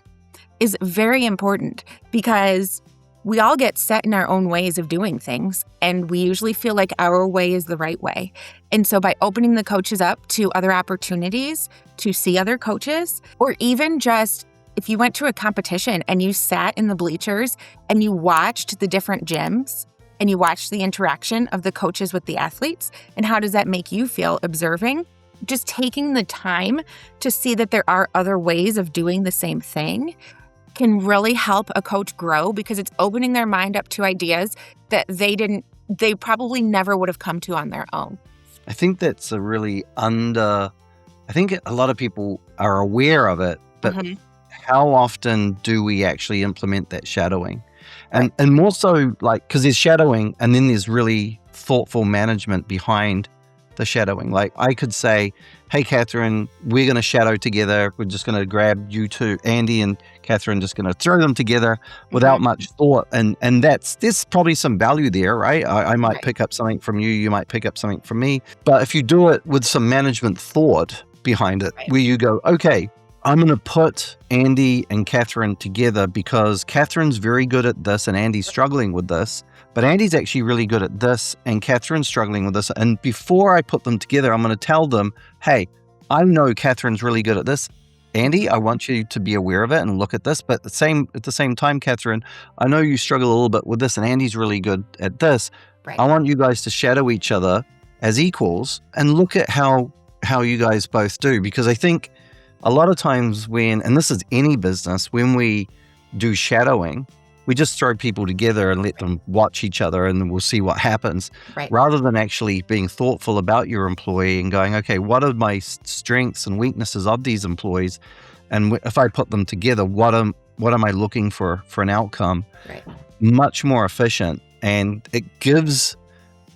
is very important because we all get set in our own ways of doing things, and we usually feel like our way is the right way. And so by opening the coaches up to other opportunities to see other coaches, or even just if you went to a competition and you sat in the bleachers and you watched the different gyms and you watched the interaction of the coaches with the athletes, and how does that make you feel observing? Just taking the time to see that there are other ways of doing the same thing can really help a coach grow because it's opening their mind up to ideas that they probably never would have come to on their own. I think that's I think a lot of people are aware of it, but how often do we actually implement that shadowing? And more so because there's shadowing and then there's really thoughtful management behind the shadowing. Like I could say, hey, Katherine, we're going to shadow together. We're just going to grab you two, Andy and Katherine, just going to throw them together without much thought. And there's probably some value there, right? I might pick up something from you. You might pick up something from me. But if you do it with some management thought behind it, where you go, okay, I'm going to put Andy and Katherine together because Katherine's very good at this and Andy's struggling with this. But Andy's actually really good at this and Katherine's struggling with this. And before I put them together, I'm going to tell them, hey, I know Katherine's really good at this. Andy, I want you to be aware of it and look at this. But at the same time, Katherine, I know you struggle a little bit with this and Andy's really good at this. I want you guys to shadow each other as equals and look at how you guys both do. Because I think a lot of times and this is any business, when we do shadowing, we just throw people together and let them watch each other and then we'll see what happens. Rather than actually being thoughtful about your employee and going, okay, what are my strengths and weaknesses of these employees? And if I put them together, what am I looking for an outcome? Much more efficient. And it gives,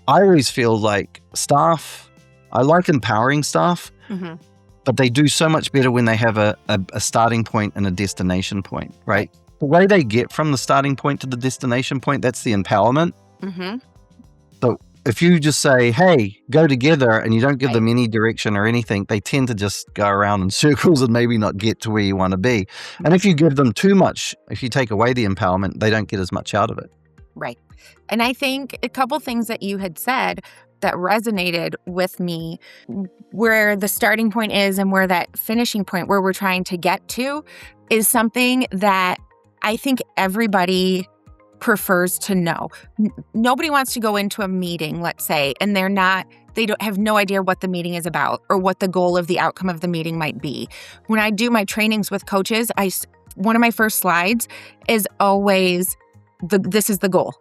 I always feel like staff, I like empowering staff, but they do so much better when they have a starting point and a destination point, right? The way they get from the starting point to the destination point, that's the empowerment. if you just say, hey, go together, and you don't give Right. them any direction or anything, they tend to just go around in circles and maybe not get to where you want to be. And if you give them too much, if you take away the empowerment, they don't get as much out of it. Right. And I think a couple things that you had said that resonated with me, where the starting point is and where that finishing point, where we're trying to get to, is something that I think everybody prefers to know. Nobody wants to go into a meeting, let's say, and they don't have no idea what the meeting is about or what the goal of the outcome of the meeting might be. When I do my trainings with coaches, one of my first slides is always this is the goal.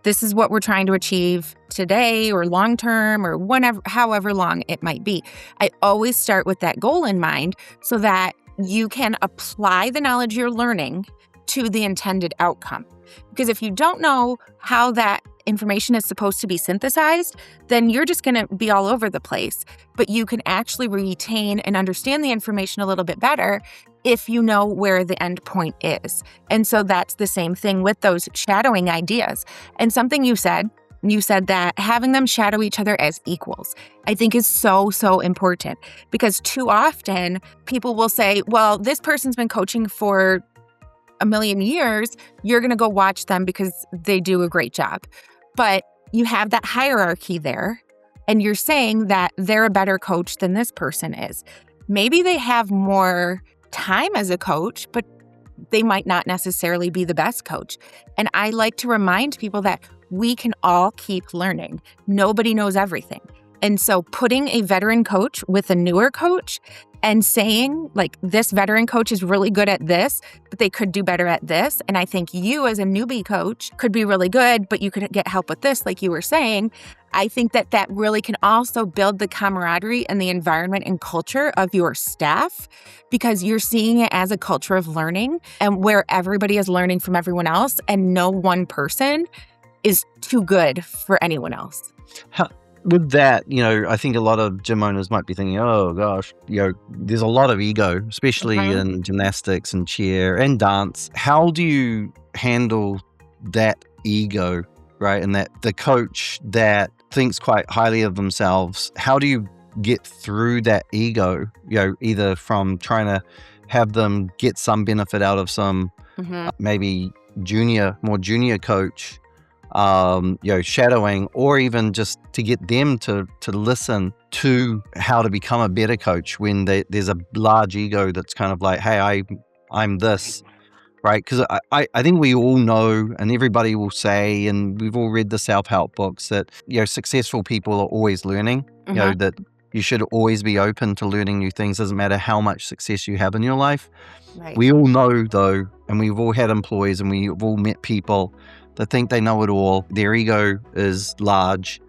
This is what we're trying to achieve today or long term or however long it might be. I always start with that goal in mind so that you can apply the knowledge you're learning to the intended outcome. Because if you don't know how that information is supposed to be synthesized, then you're just going to be all over the place. But you can actually retain and understand the information a little bit better if you know where the end point is. And so that's the same thing with those shadowing ideas. And something you said that having them shadow each other as equals, I think is so, so important. Because too often people will say, well, this person's been coaching for a million years, you're going to go watch them because they do a great job. But you have that hierarchy there, and you're saying that they're a better coach than this person is. Maybe they have more time as a coach, but they might not necessarily be the best coach. And I like to remind people that we can all keep learning. Nobody knows everything. And so putting a veteran coach with a newer coach and saying, like, this veteran coach is really good at this, but they could do better at this. And I think you as a newbie coach could be really good, but you could get help with this, like you were saying. I think that really can also build the camaraderie and the environment and culture of your staff, because you're seeing it as a culture of learning and where everybody is learning from everyone else and no one person is too good for anyone else. With that, I think a lot of gym owners might be thinking, oh gosh, there's a lot of ego, especially in gymnastics and cheer and dance. How do you handle that ego, right? And that the coach that thinks quite highly of themselves, how do you get through that ego, either from trying to have them get some benefit out of some maybe more junior coach, shadowing, or even just to get them to listen to how to become a better coach when there's a large ego that's kind of like, hey, I'm this, right? Because I think we all know, and everybody will say, and we've all read the self-help books, that successful people are always learning, that you should always be open to learning new things. Doesn't matter how much success you have in your life. Right. We all know, though, and we've all had employees and we've all met people that think they know it all. Their ego is large,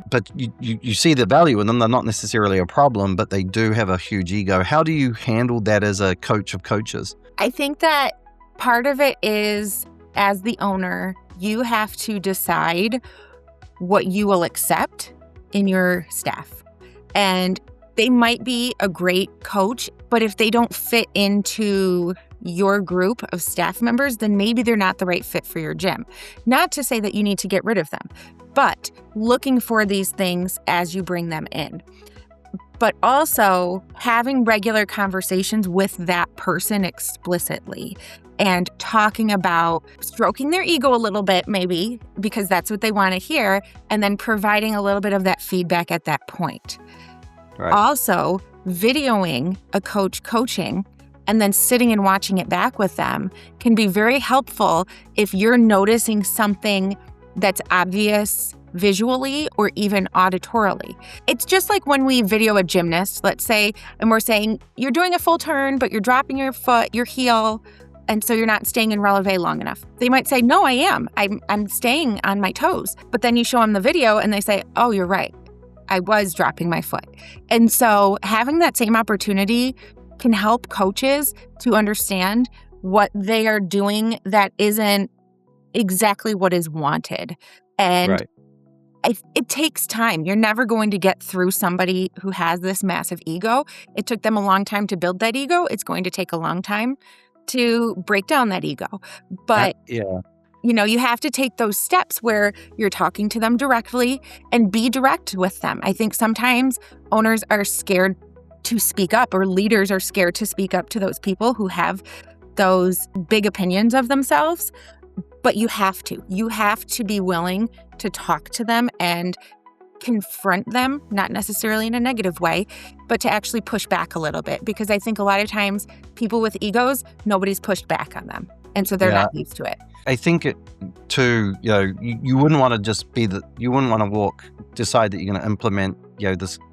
but you see the value in them. They're not necessarily a problem, but they do have a huge ego. How do you handle that as a coach of coaches? I think that part of it is, as the owner, you have to decide what you will accept in your staff. And they might be a great coach, but if they don't fit into your group of staff members, then maybe they're not the right fit for your gym. Not to say that you need to get rid of them, but looking for these things as you bring them in. But also having regular conversations with that person explicitly and talking about stroking their ego a little bit, maybe, because that's what they want to hear, and then providing a little bit of that feedback at that point. Right. Also, videoing a coach coaching and then sitting and watching it back with them can be very helpful if you're noticing something that's obvious visually or even auditorily. It's just like when we video a gymnast, let's say, and we're saying, you're doing a full turn, but you're dropping your foot, your heel, and so you're not staying in releve long enough. They might say, no, I am. I'm staying on my toes. But then you show them the video and they say, oh, you're right. I was dropping my foot. And so having that same opportunity can help coaches to understand what they are doing that isn't exactly what is wanted. And it takes time. You're never going to get through somebody who has this massive ego. It took them a long time to build that ego. It's going to take a long time to break down that ego. But You have to take those steps where you're talking to them directly and be direct with them. I think sometimes owners are scared to speak up, or leaders are scared to speak up to those people who have those big opinions of themselves. But you have to. You have to be willing to talk to them and confront them, not necessarily in a negative way, but to actually push back a little bit. Because I think a lot of times people with egos, nobody's pushed back on them. And so they're not used to it. I think you wouldn't want to just you wouldn't want to decide that you're going to implement,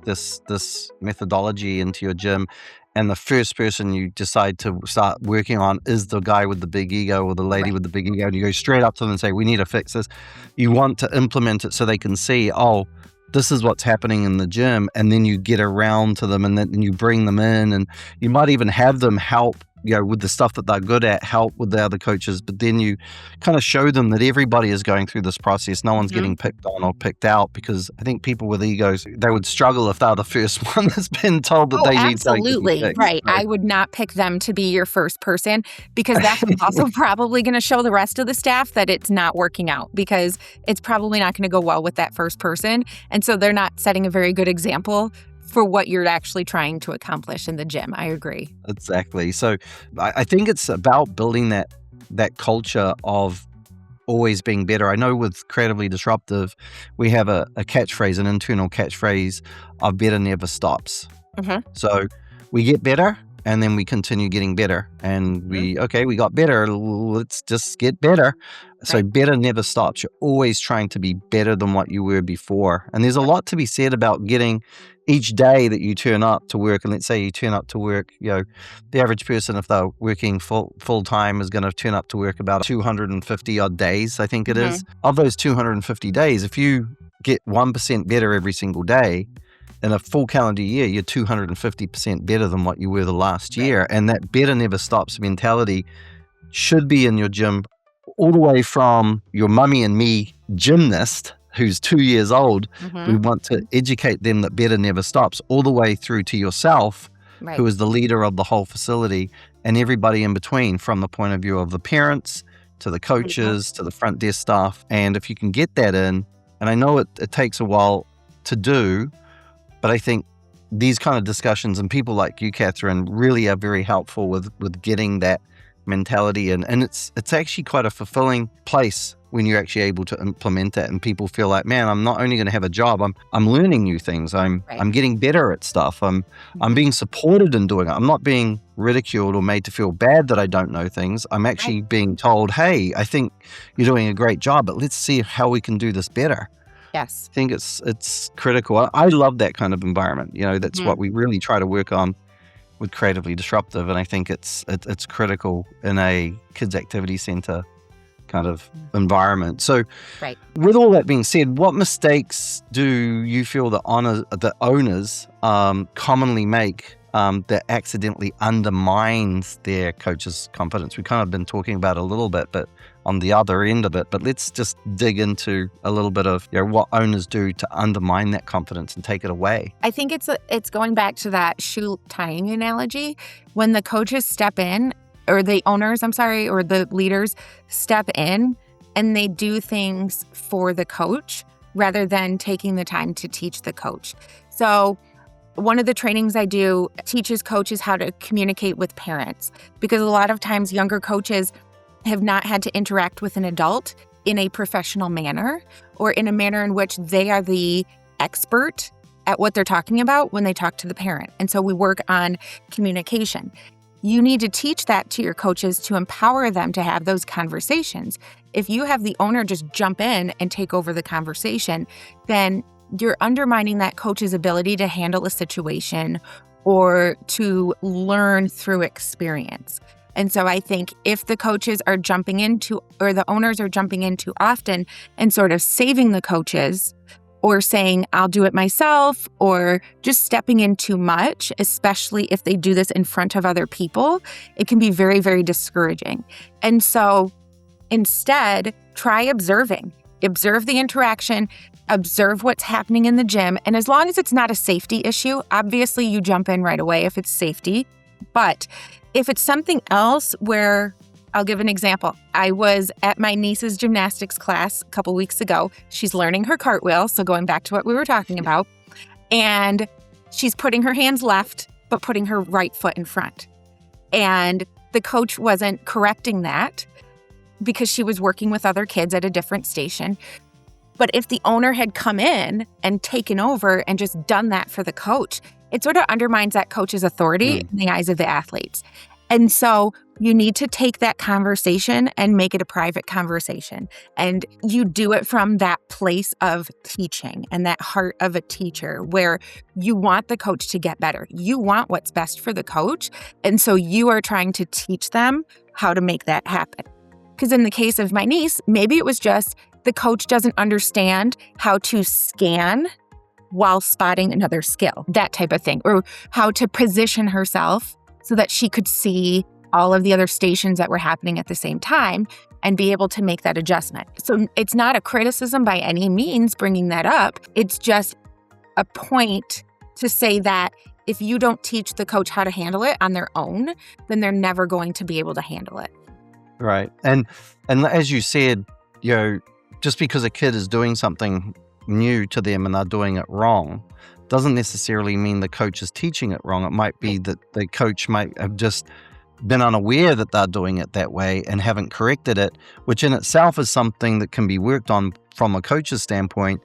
this methodology into your gym, and the first person you decide to start working on is the guy with the big ego or the lady with the big ego, and you go straight up to them and say, we need to fix this. You want to implement it so they can see, this is what's happening in the gym, and then you get around to them, and then you bring them in, and you might even have them help with the stuff that they're good at, help with the other coaches, but then you kind of show them that everybody is going through this process. No one's getting picked on or picked out, because I think people with egos, they would struggle if they're the first one that's been told that they need something. Absolutely. Right. I would not pick them to be your first person, because that's also probably going to show the rest of the staff that it's not working out, because it's probably not going to go well with that first person. And so they're not setting a very good example for what you're actually trying to accomplish in the gym. I agree. Exactly. So I think it's about building that culture of always being better. I know with Creatively Disruptive, we have a catchphrase, an internal catchphrase of better never stops. So we get better, and then we continue getting better. And we got better. Let's just get better. So better never stops. You're always trying to be better than what you were before. And there's a lot to be said about getting each day that you turn up to work. And let's say you turn up to work, the average person, if they're working full time, is going to turn up to work about 250 odd days, I think it is. Of those 250 days, if you get 1% better every single day, in a full calendar year, you're 250% better than what you were the last year. And that better never stops mentality should be in your gym, all the way from your mummy and me gymnast who's 2 years old. We want to educate them that better never stops, all the way through to yourself, who is the leader of the whole facility, and everybody in between, from the point of view of the parents to the coaches to the front desk staff. And if you can get that in, and I know it takes a while to do, but I think these kind of discussions and people like you, Katherine, really are very helpful with getting that mentality in. And it's actually quite a fulfilling place when you're actually able to implement that, and people feel like, man, I'm not only going to have a job, I'm learning new things. I'm getting better at stuff. I'm being supported in doing it. I'm not being ridiculed or made to feel bad that I don't know things. I'm actually being told, hey, I think you're doing a great job, but let's see how we can do this better. Yes. I think it's critical. I love that kind of environment. That's what we really try to work on with Creatively Disruptive. And I think it's critical in a kids activity center kind of environment. So with all that being said, what mistakes do you feel the owners commonly make that accidentally undermines their coach's confidence? We've kind of been talking about it a little bit, but on the other end of it, but let's just dig into a little bit of what owners do to undermine that confidence and take it away. I think it's going back to that shoe tying analogy. When the coaches step in, or the owners, or the leaders step in and they do things for the coach rather than taking the time to teach the coach. So one of the trainings I do teaches coaches how to communicate with parents, because a lot of times younger coaches have not had to interact with an adult in a professional manner, or in a manner in which they are the expert at what they're talking about when they talk to the parent. And so we work on communication. You need to teach that to your coaches to empower them to have those conversations. If you have the owner just jump in and take over the conversation, then you're undermining that coach's ability to handle a situation or to learn through experience. And so I think if the coaches are jumping into, or the owners are jumping in too often and sort of saving the coaches, or saying, I'll do it myself, or just stepping in too much, especially if they do this in front of other people, it can be very, very discouraging. And so instead, try observing. Observe the interaction, observe what's happening in the gym. And as long as it's not a safety issue, obviously you jump in right away if it's safety. But if it's something else where I'll give an example. I was at my niece's gymnastics class a couple weeks ago. She's learning her cartwheel, so going back to what we were talking about, and she's putting her hands left, but putting her right foot in front. And the coach wasn't correcting that because she was working with other kids at a different station. But if the owner had come in and taken over and just done that for the coach, it sort of undermines that coach's authority in the eyes of the athletes. And so you need to take that conversation and make it a private conversation. And you do it from that place of teaching and that heart of a teacher where you want the coach to get better. You want what's best for the coach. And so you are trying to teach them how to make that happen. Because in the case of my niece, maybe it was just the coach doesn't understand how to scan while spotting another skill, that type of thing, or how to position herself so that she could see all of the other stations that were happening at the same time and be able to make that adjustment. So it's not a criticism by any means bringing that up. It's just a point to say that if you don't teach the coach how to handle it on their own, then they're never going to be able to handle it. Right. And as you said, just because a kid is doing something new to them and they're doing it wrong, doesn't necessarily mean the coach is teaching it wrong. It might be that the coach might have just been unaware that they're doing it that way and haven't corrected it, which in itself is something that can be worked on from a coach's standpoint.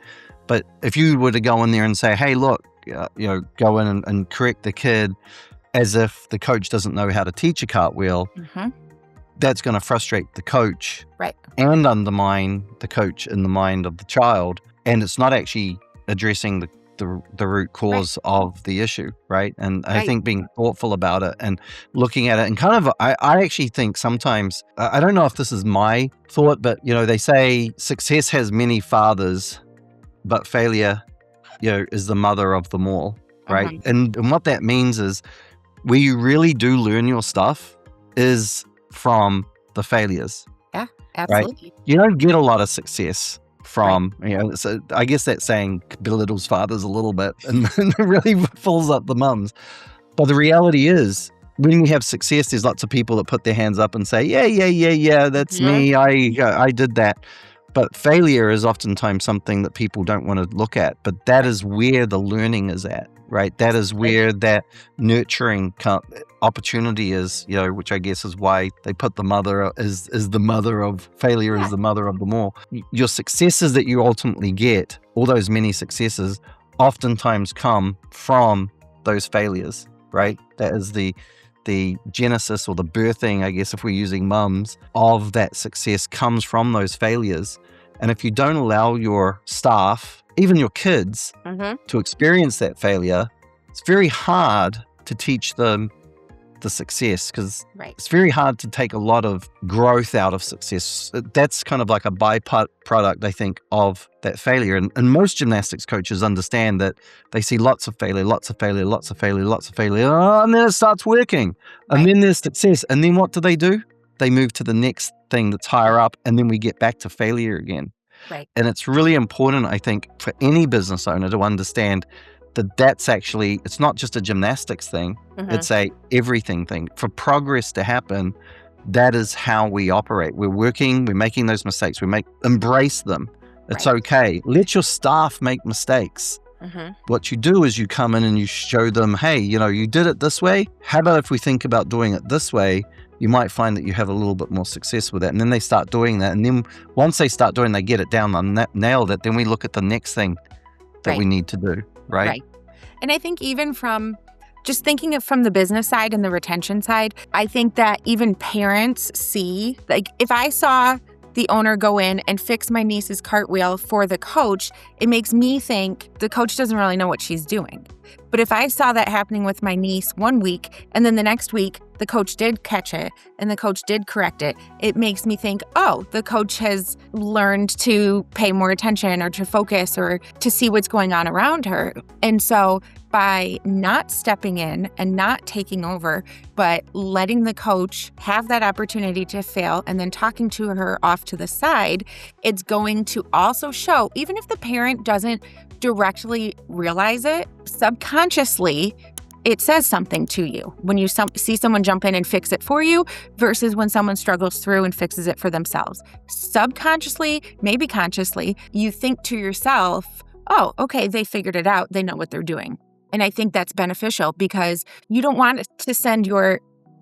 But if you were to go in there and say, hey, look, go in and correct the kid as if the coach doesn't know how to teach a cartwheel, that's going to frustrate the coach and undermine the coach in the mind of the child. And it's not actually addressing the root cause of the issue, right? And I think being thoughtful about it and looking at it and kind of, I actually think sometimes, I don't know if this is my thought, but, they say success has many fathers, but failure, is the mother of them all, right? And what that means is where you really do learn your stuff is from the failures. Yeah, absolutely. Right? You don't get a lot of success from, so I guess that saying belittles fathers a little bit and really fills up the mums. But the reality is, when you have success, there's lots of people that put their hands up and say, yeah, that's me. I did that. But failure is oftentimes something that people don't want to look at. But that is where the learning is at, right? That is where that nurturing opportunity is, which I guess is why they put the mother is the mother of failure, is the mother of them all. Your successes that you ultimately get, all those many successes, oftentimes come from those failures, right? That is the genesis or the birthing, I guess, if we're using mums, of that success comes from those failures. And if you don't allow your staff, even your kids, to experience that failure, it's very hard to teach them the success, because it's very hard to take a lot of growth out of success. That's kind of like a byproduct, I think, of that failure. And most gymnastics coaches understand that they see lots of failure, and then it starts working. And then there's success. And then what do? They move to the next thing that's higher up, and then we get back to failure again. And it's really important, I think, for any business owner to understand that's actually, it's not just a gymnastics thing, it's a everything thing. For progress to happen, that is how we operate. We're working, we're making those mistakes, embrace them. It's okay. Let your staff make mistakes. What you do is you come in and you show them, hey, you did it this way. How about if we think about doing it this way? You might find that you have a little bit more success with that. And then they start doing that. And then once they start doing, they get it down, they nailed it. Then we look at the next thing that we need to do. Right. And I think even from just thinking of from the business side and the retention side, I think that even parents see, like if I saw the owner go in and fix my niece's cartwheel for the coach, it makes me think the coach doesn't really know what she's doing. But if I saw that happening with my niece one week and then the next week the coach did catch it and the coach did correct it, it makes me think, oh, the coach has learned to pay more attention or to focus or to see what's going on around her. And so by not stepping in and not taking over, but letting the coach have that opportunity to fail and then talking to her off to the side, it's going to also show, even if the parent doesn't directly realize it, subconsciously, it says something to you when you see someone jump in and fix it for you versus when someone struggles through and fixes it for themselves. Subconsciously, maybe consciously, you think to yourself, oh, okay, they figured it out. They know what they're doing. And I think that's beneficial because you don't want to send your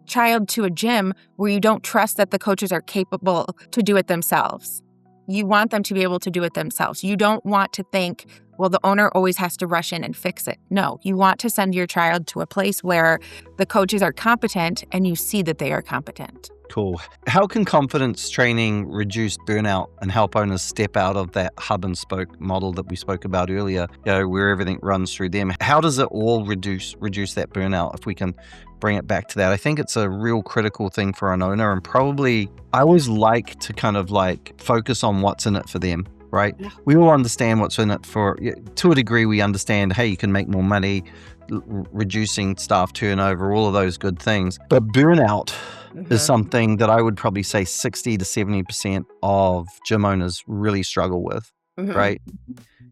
child to a gym where you don't trust that the coaches are capable to do it themselves. You want them to be able to do it themselves. You don't want to think, well, the owner always has to rush in and fix it. No, you want to send your child to a place where the coaches are competent and you see that they are competent. Cool. How can confidence training reduce burnout and help owners step out of that hub and spoke model that we spoke about earlier, where everything runs through them? How does it all reduce that burnout if we can bring it back to that? I think it's a real critical thing for an owner, and probably I always like to kind of like focus on what's in it for them. Right? Yeah. We all understand what's in it to a degree. We understand, hey, you can make more money, reducing staff turnover, all of those good things. But burnout is something that I would probably say 60 to 70% of gym owners really struggle with, right?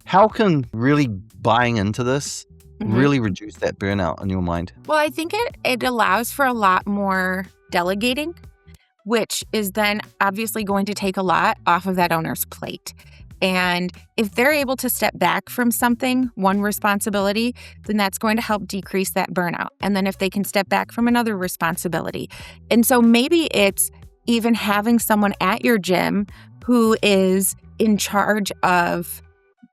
How can really buying into this really reduce that burnout in your mind? Well, I think it allows for a lot more delegating, which is then obviously going to take a lot off of that owner's plate. And if they're able to step back from something, one responsibility, then that's going to help decrease that burnout. And then if they can step back from another responsibility. And so maybe it's even having someone at your gym who is in charge of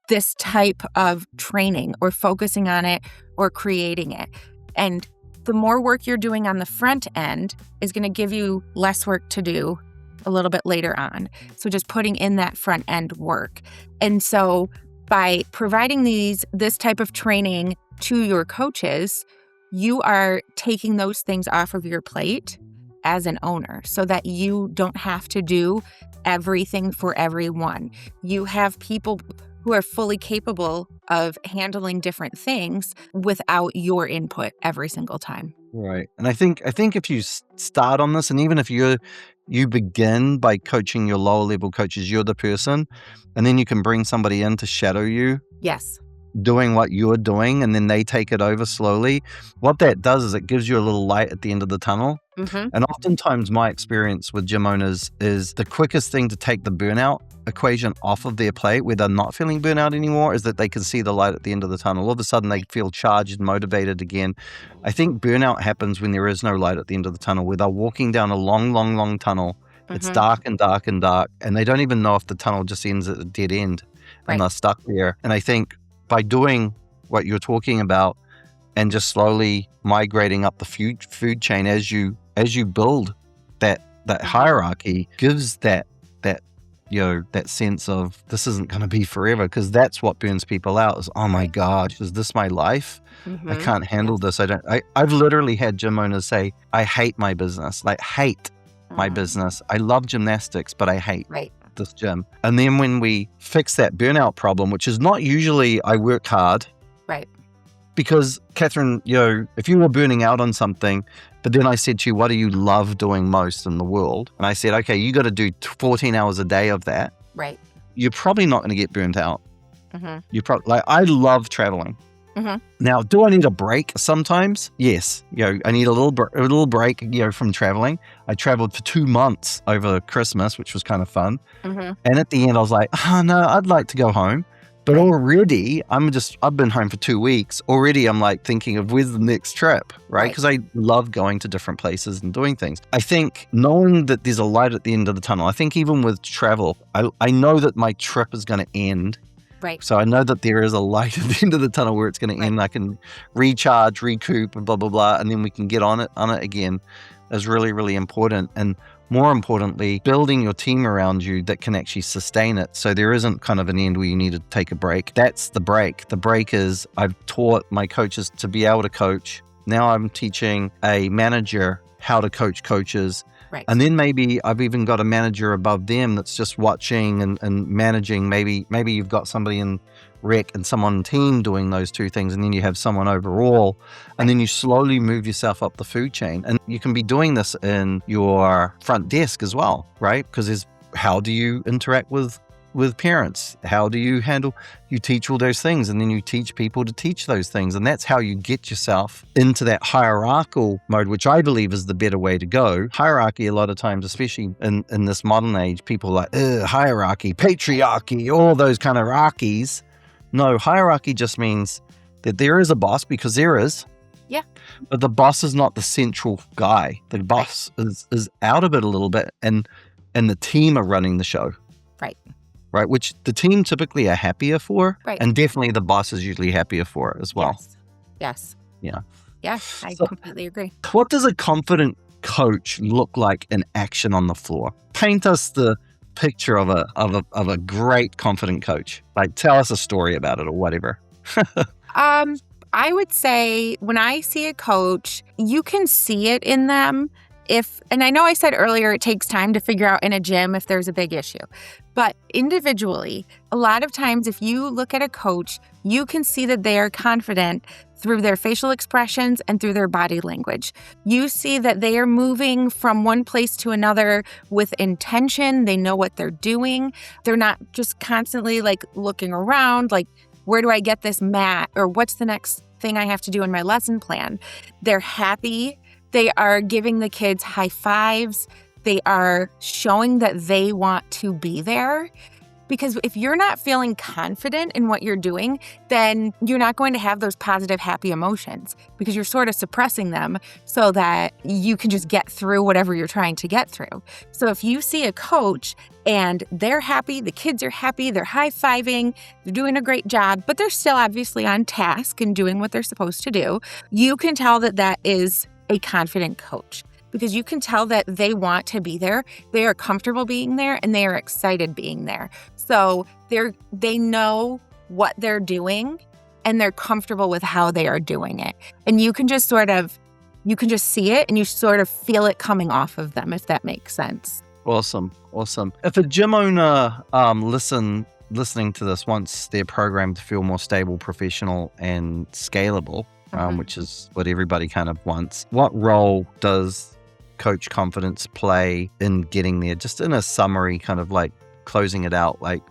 this type of training or focusing on it or creating it. And the more work you're doing on the front end is going to give you less work to do a little bit later on. So just putting in that front end work. And so by providing this type of training to your coaches, you are taking those things off of your plate as an owner so that you don't have to do everything for everyone. You have people who are fully capable of handling different things without your input every single time. Right. And I think if you start on this, and even if you begin by coaching your lower level coaches, you're the person, and then you can bring somebody in to shadow you. Yes. Doing what you're doing, and then they take it over slowly. What that does is it gives you a little light at the end of the tunnel. And oftentimes my experience with gym owners is the quickest thing to take the burnout equation off of their plate where they're not feeling burnout anymore is that they can see the light at the end of the tunnel. All of a sudden they feel charged and motivated again. I think burnout happens when there is no light at the end of the tunnel, where they're walking down a long, long, long tunnel. It's dark and dark and dark, and they don't even know if the tunnel just ends at a dead end and they're stuck there. And I think by doing what you're talking about and just slowly migrating up the food chain as you build that hierarchy, gives that sense of this isn't going to be forever, because that's what burns people out is, oh my gosh, is this my life? I can't handle this. I've literally had gym owners say, I hate my business, like hate my business. I love gymnastics, but I hate this gym. And then when we fix that burnout problem, which is not usually I work hard. Right. Because Katherine, if you were burning out on something, but then I said to you, what do you love doing most in the world? And I said, okay, you got to do 14 hours a day of that. Right. You're probably not going to get burnt out. You probably, I love traveling. Now, do I need a break sometimes? Yes. I need a little break, from traveling. I traveled for 2 months over Christmas, which was kind of fun. And at the end, I was like, oh no, I'd like to go home. But already, I've been home for 2 weeks. Already, I'm like thinking of where's the next trip, right? Because I love going to different places and doing things. I think knowing that there's a light at the end of the tunnel, I think even with travel, I know that my trip is going to end. Right. So I know that there is a light at the end of the tunnel where it's going to end. I can recharge, recoup, and blah, blah, blah. And then we can get on it again is really, really important. And more importantly, building your team around you that can actually sustain it. So there isn't kind of an end where you need to take a break. That's the break. The break is I've taught my coaches to be able to coach. Now I'm teaching a manager how to coach coaches. Right. And then maybe I've even got a manager above them that's just watching and managing. Maybe you've got somebody in rec and someone on team doing those two things, and then you have someone overall, and then you slowly move yourself up the food chain. And you can be doing this in your front desk as well, right? Because how do you interact with with parents? How do you handle, you teach all those things, and then you teach people to teach those things. And that's how you get yourself into that hierarchical mode, which I believe is the better way to go. Hierarchy, a lot of times, especially in this modern age, people are like, hierarchy, patriarchy, all those kind of archies. No, hierarchy just means that there is a boss, because there is. Yeah. But the boss is not the central guy. The boss is out of it a little bit, and the team are running the show. Right, which the team typically are happier for. Right. And definitely the boss is usually happier for it as well. Yes. Yeah. Yes, I completely agree. What does a confident coach look like in action on the floor? Paint us the picture of a great confident coach. Like, tell us a story about it or whatever. I would say when I see a coach, you can see it in them. And I know I said earlier, it takes time to figure out in a gym if there's a big issue, but individually, a lot of times if you look at a coach, you can see that they are confident through their facial expressions and through their body language. You see that they are moving from one place to another with intention. They know what they're doing. They're not just constantly like looking around, like, where do I get this mat? Or what's the next thing I have to do in my lesson plan? They're happy. They are giving the kids high fives. They are showing that they want to be there. Because if you're not feeling confident in what you're doing, then you're not going to have those positive, happy emotions, because you're sort of suppressing them so that you can just get through whatever you're trying to get through. So if you see a coach and they're happy, the kids are happy, they're high-fiving, they're doing a great job, but they're still obviously on task and doing what they're supposed to do, you can tell that that is a confident coach. Because you can tell that they want to be there, they are comfortable being there, and they are excited being there. So they know what they're doing, and they're comfortable with how they are doing it. And you can just see it, and you sort of feel it coming off of them, if that makes sense. Awesome. If a gym owner listening to this wants their program to feel more stable, professional, and scalable, which is what everybody kind of wants, what role does Coach Confidence play in getting there? Just in a summary, kind of like closing it out, like,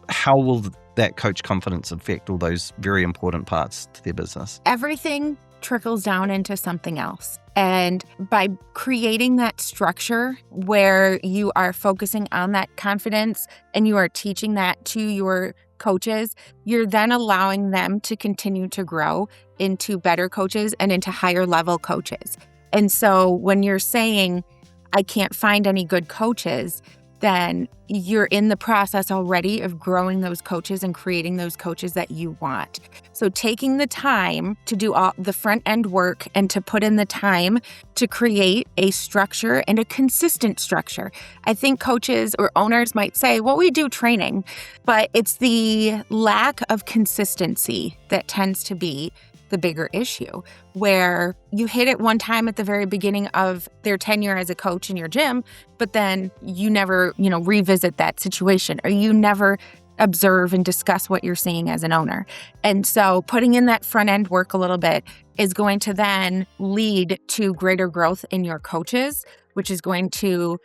how will that Coach Confidence affect all those very important parts to their business? Everything trickles down into something else. And by creating that structure where you are focusing on that confidence and you are teaching that to your coaches, you're then allowing them to continue to grow into better coaches and into higher level coaches. And so when you're saying, I can't find any good coaches, then you're in the process already of growing those coaches and creating those coaches that you want. So taking the time to do all the front end work and to put in the time to create a structure and a consistent structure. I think coaches or owners might say, well, we do training, but it's the lack of consistency that tends to be the bigger issue, where you hit it one time at the very beginning of their tenure as a coach in your gym, but then you never, revisit that situation, or you never observe and discuss what you're seeing as an owner. And so putting in that front end work a little bit is going to then lead to greater growth in your coaches, which is going to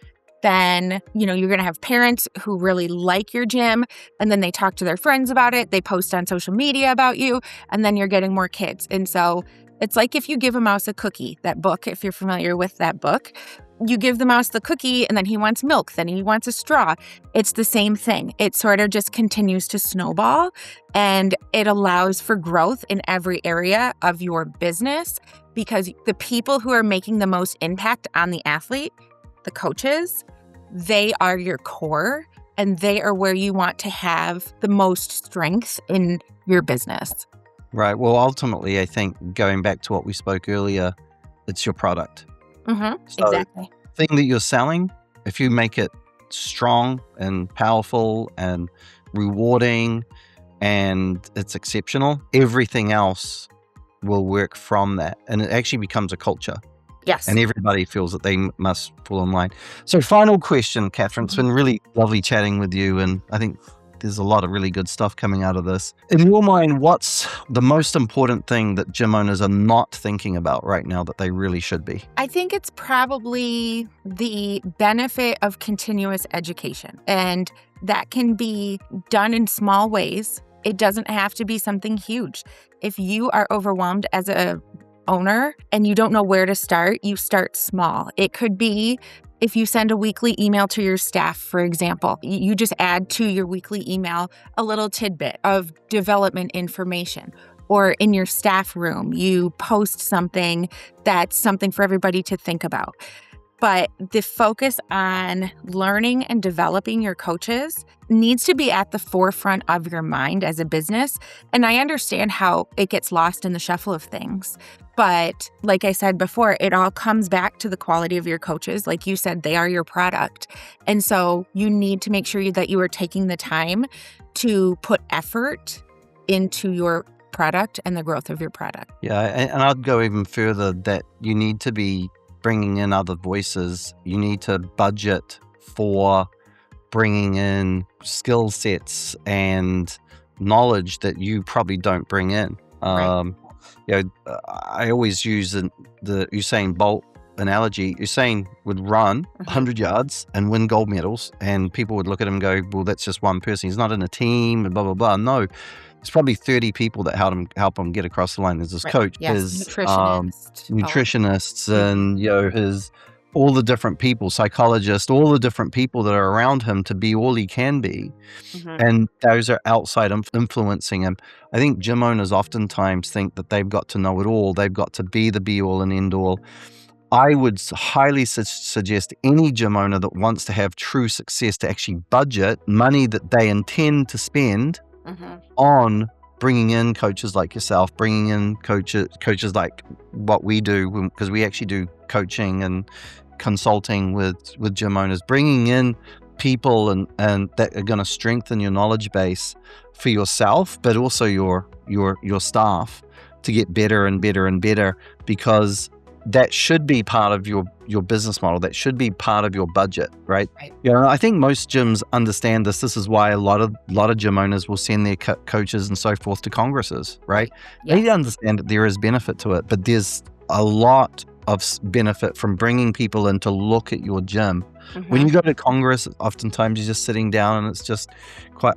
then, you're going to have parents who really like your gym, and then they talk to their friends about it. They post on social media about you, and then you're getting more kids. And so it's like if you give a mouse a cookie, that book, if you're familiar with that book, you give the mouse the cookie and then he wants milk, then he wants a straw. It's the same thing. It sort of just continues to snowball, and it allows for growth in every area of your business, because the people who are making the most impact on the athlete, the coaches, they are your core, and they are where you want to have the most strength in your business. Right. Well, ultimately, I think going back to what we spoke earlier, it's your product. Mm-hmm. So exactly. The thing that you're selling, if you make it strong and powerful and rewarding and it's exceptional, everything else will work from that. And it actually becomes a culture. Yes. And everybody feels that they must fall in line. So final question, Katherine. It's been really lovely chatting with you, and I think there's a lot of really good stuff coming out of this. In your mind, what's the most important thing that gym owners are not thinking about right now that they really should be? I think it's probably the benefit of continuous education. And that can be done in small ways. It doesn't have to be something huge. If you are overwhelmed as a owner and you don't know where to start, you start small. It could be if you send a weekly email to your staff, for example, you just add to your weekly email a little tidbit of development information. Or in your staff room, you post something that's something for everybody to think about. But the focus on learning and developing your coaches needs to be at the forefront of your mind as a business. And I understand how it gets lost in the shuffle of things. But like I said before, it all comes back to the quality of your coaches. Like you said, they are your product. And so you need to make sure that you are taking the time to put effort into your product and the growth of your product. Yeah, and I'd go even further that you need to be bringing in other voices. You need to budget for bringing in skill sets and knowledge that you probably don't bring in. Right. I always use the Usain Bolt analogy. Usain would run 100 yards and win gold medals, and people would look at him and go, well, that's just one person. He's not in a team and blah, blah, blah. No, there's probably 30 people that help him get across the line. There's his coach, his nutritionists, and his all the different people, psychologists, all the different people that are around him to be all he can be. And those are outside influencing him. I think gym owners oftentimes think that they've got to know it all. They've got to be the be all and end all. I would highly suggest any gym owner that wants to have true success to actually budget money that they intend to spend on bringing in coaches like yourself, bringing in coaches like what we do, because we actually do coaching and consulting with gym owners, bringing in people and that are going to strengthen your knowledge base for yourself, but also your staff to get better and better and better, because that should be part of your business model. That should be part of your budget, right? I think most gyms understand this. This is why a lot of gym owners will send their coaches and so forth to congresses, right? They understand that there is benefit to it, but there's a lot of benefit from bringing people in to look at your gym. When you go to Congress, oftentimes you're just sitting down and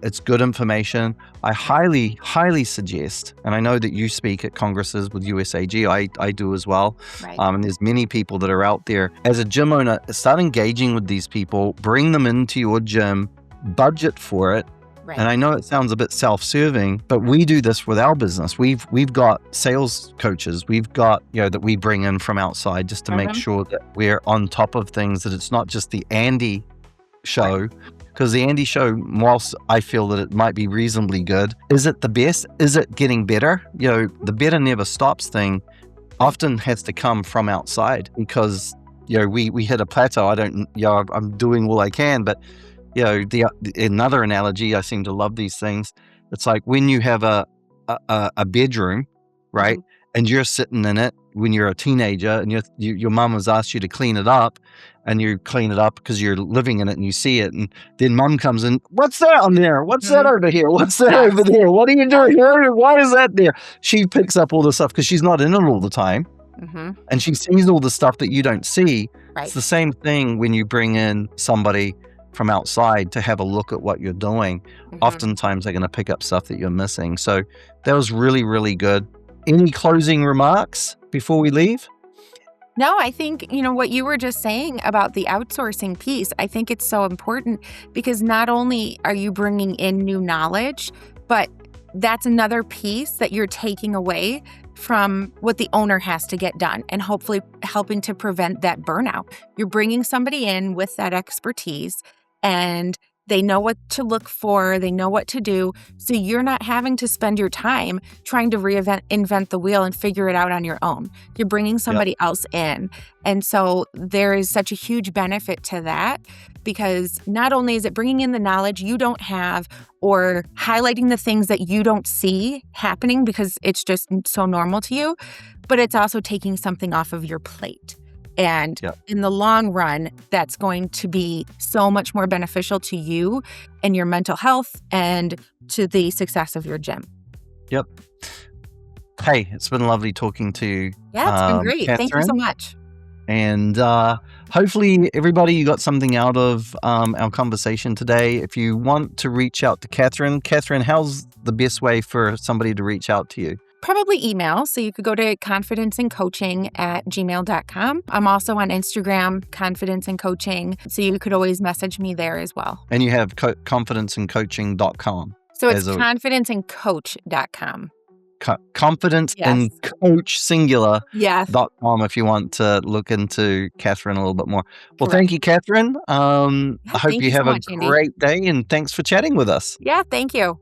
it's good information. I highly, highly suggest, and I know that you speak at congresses with USAG, I do as well. And there's many people that are out there. As a gym owner, start engaging with these people, bring them into your gym, budget for it. And I know it sounds a bit self-serving, but we do this with our business. We've got sales coaches. We've got, that we bring in from outside just to make sure that we're on top of things, that it's not just the Andy show. Because the Andy show, whilst I feel that it might be reasonably good, is it the best? Is it getting better? The better never stops thing often has to come from outside, because, we hit a plateau. I'm doing all I can, but another analogy, I seem to love these things. It's like when you have a bedroom, right? And you're sitting in it when you're a teenager, and your mum has asked you to clean it up, and you clean it up because you're living in it and you see it. And then mum comes in, what's that on there? What's that over here? What's that over there? What are you doing here? Why is that there? She picks up all the stuff because she's not in it all the time. And she sees all the stuff that you don't see. It's the same thing when you bring in somebody from outside to have a look at what you're doing. Oftentimes they're going to pick up stuff that you're missing. So that was really, really good. Any closing remarks before we leave? No, I think, what you were just saying about the outsourcing piece, I think it's so important, because not only are you bringing in new knowledge, but that's another piece that you're taking away from what the owner has to get done, and hopefully helping to prevent that burnout. You're bringing somebody in with that expertise, and they know what to look for, they know what to do, so you're not having to spend your time trying to invent the wheel and figure it out on your own. You're bringing somebody else in. And so there is such a huge benefit to that, because not only is it bringing in the knowledge you don't have, or highlighting the things that you don't see happening because it's just so normal to you, but it's also taking something off of your plate. And in the long run, that's going to be so much more beneficial to you and your mental health and to the success of your gym. Hey, it's been lovely talking to you. Yeah, it's been great. Katherine. Thank you so much. And hopefully, everybody, you got something out of our conversation today. If you want to reach out to Katherine, how's the best way for somebody to reach out to you? Probably email. So you could go to confidenceandcoaching@gmail.com. I'm also on Instagram, Confidence and Coaching. So you could always message me there as well. And you have confidenceandcoaching.com. So it's confidenceandcoach.com. Confidence Yes. and coach singular Yes. .com if you want to look into Katherine a little bit more. Well, Correct. thank you, Katherine. I hope thank you you have so a much, Andy. great day, and thanks for chatting with us. Yeah, thank you.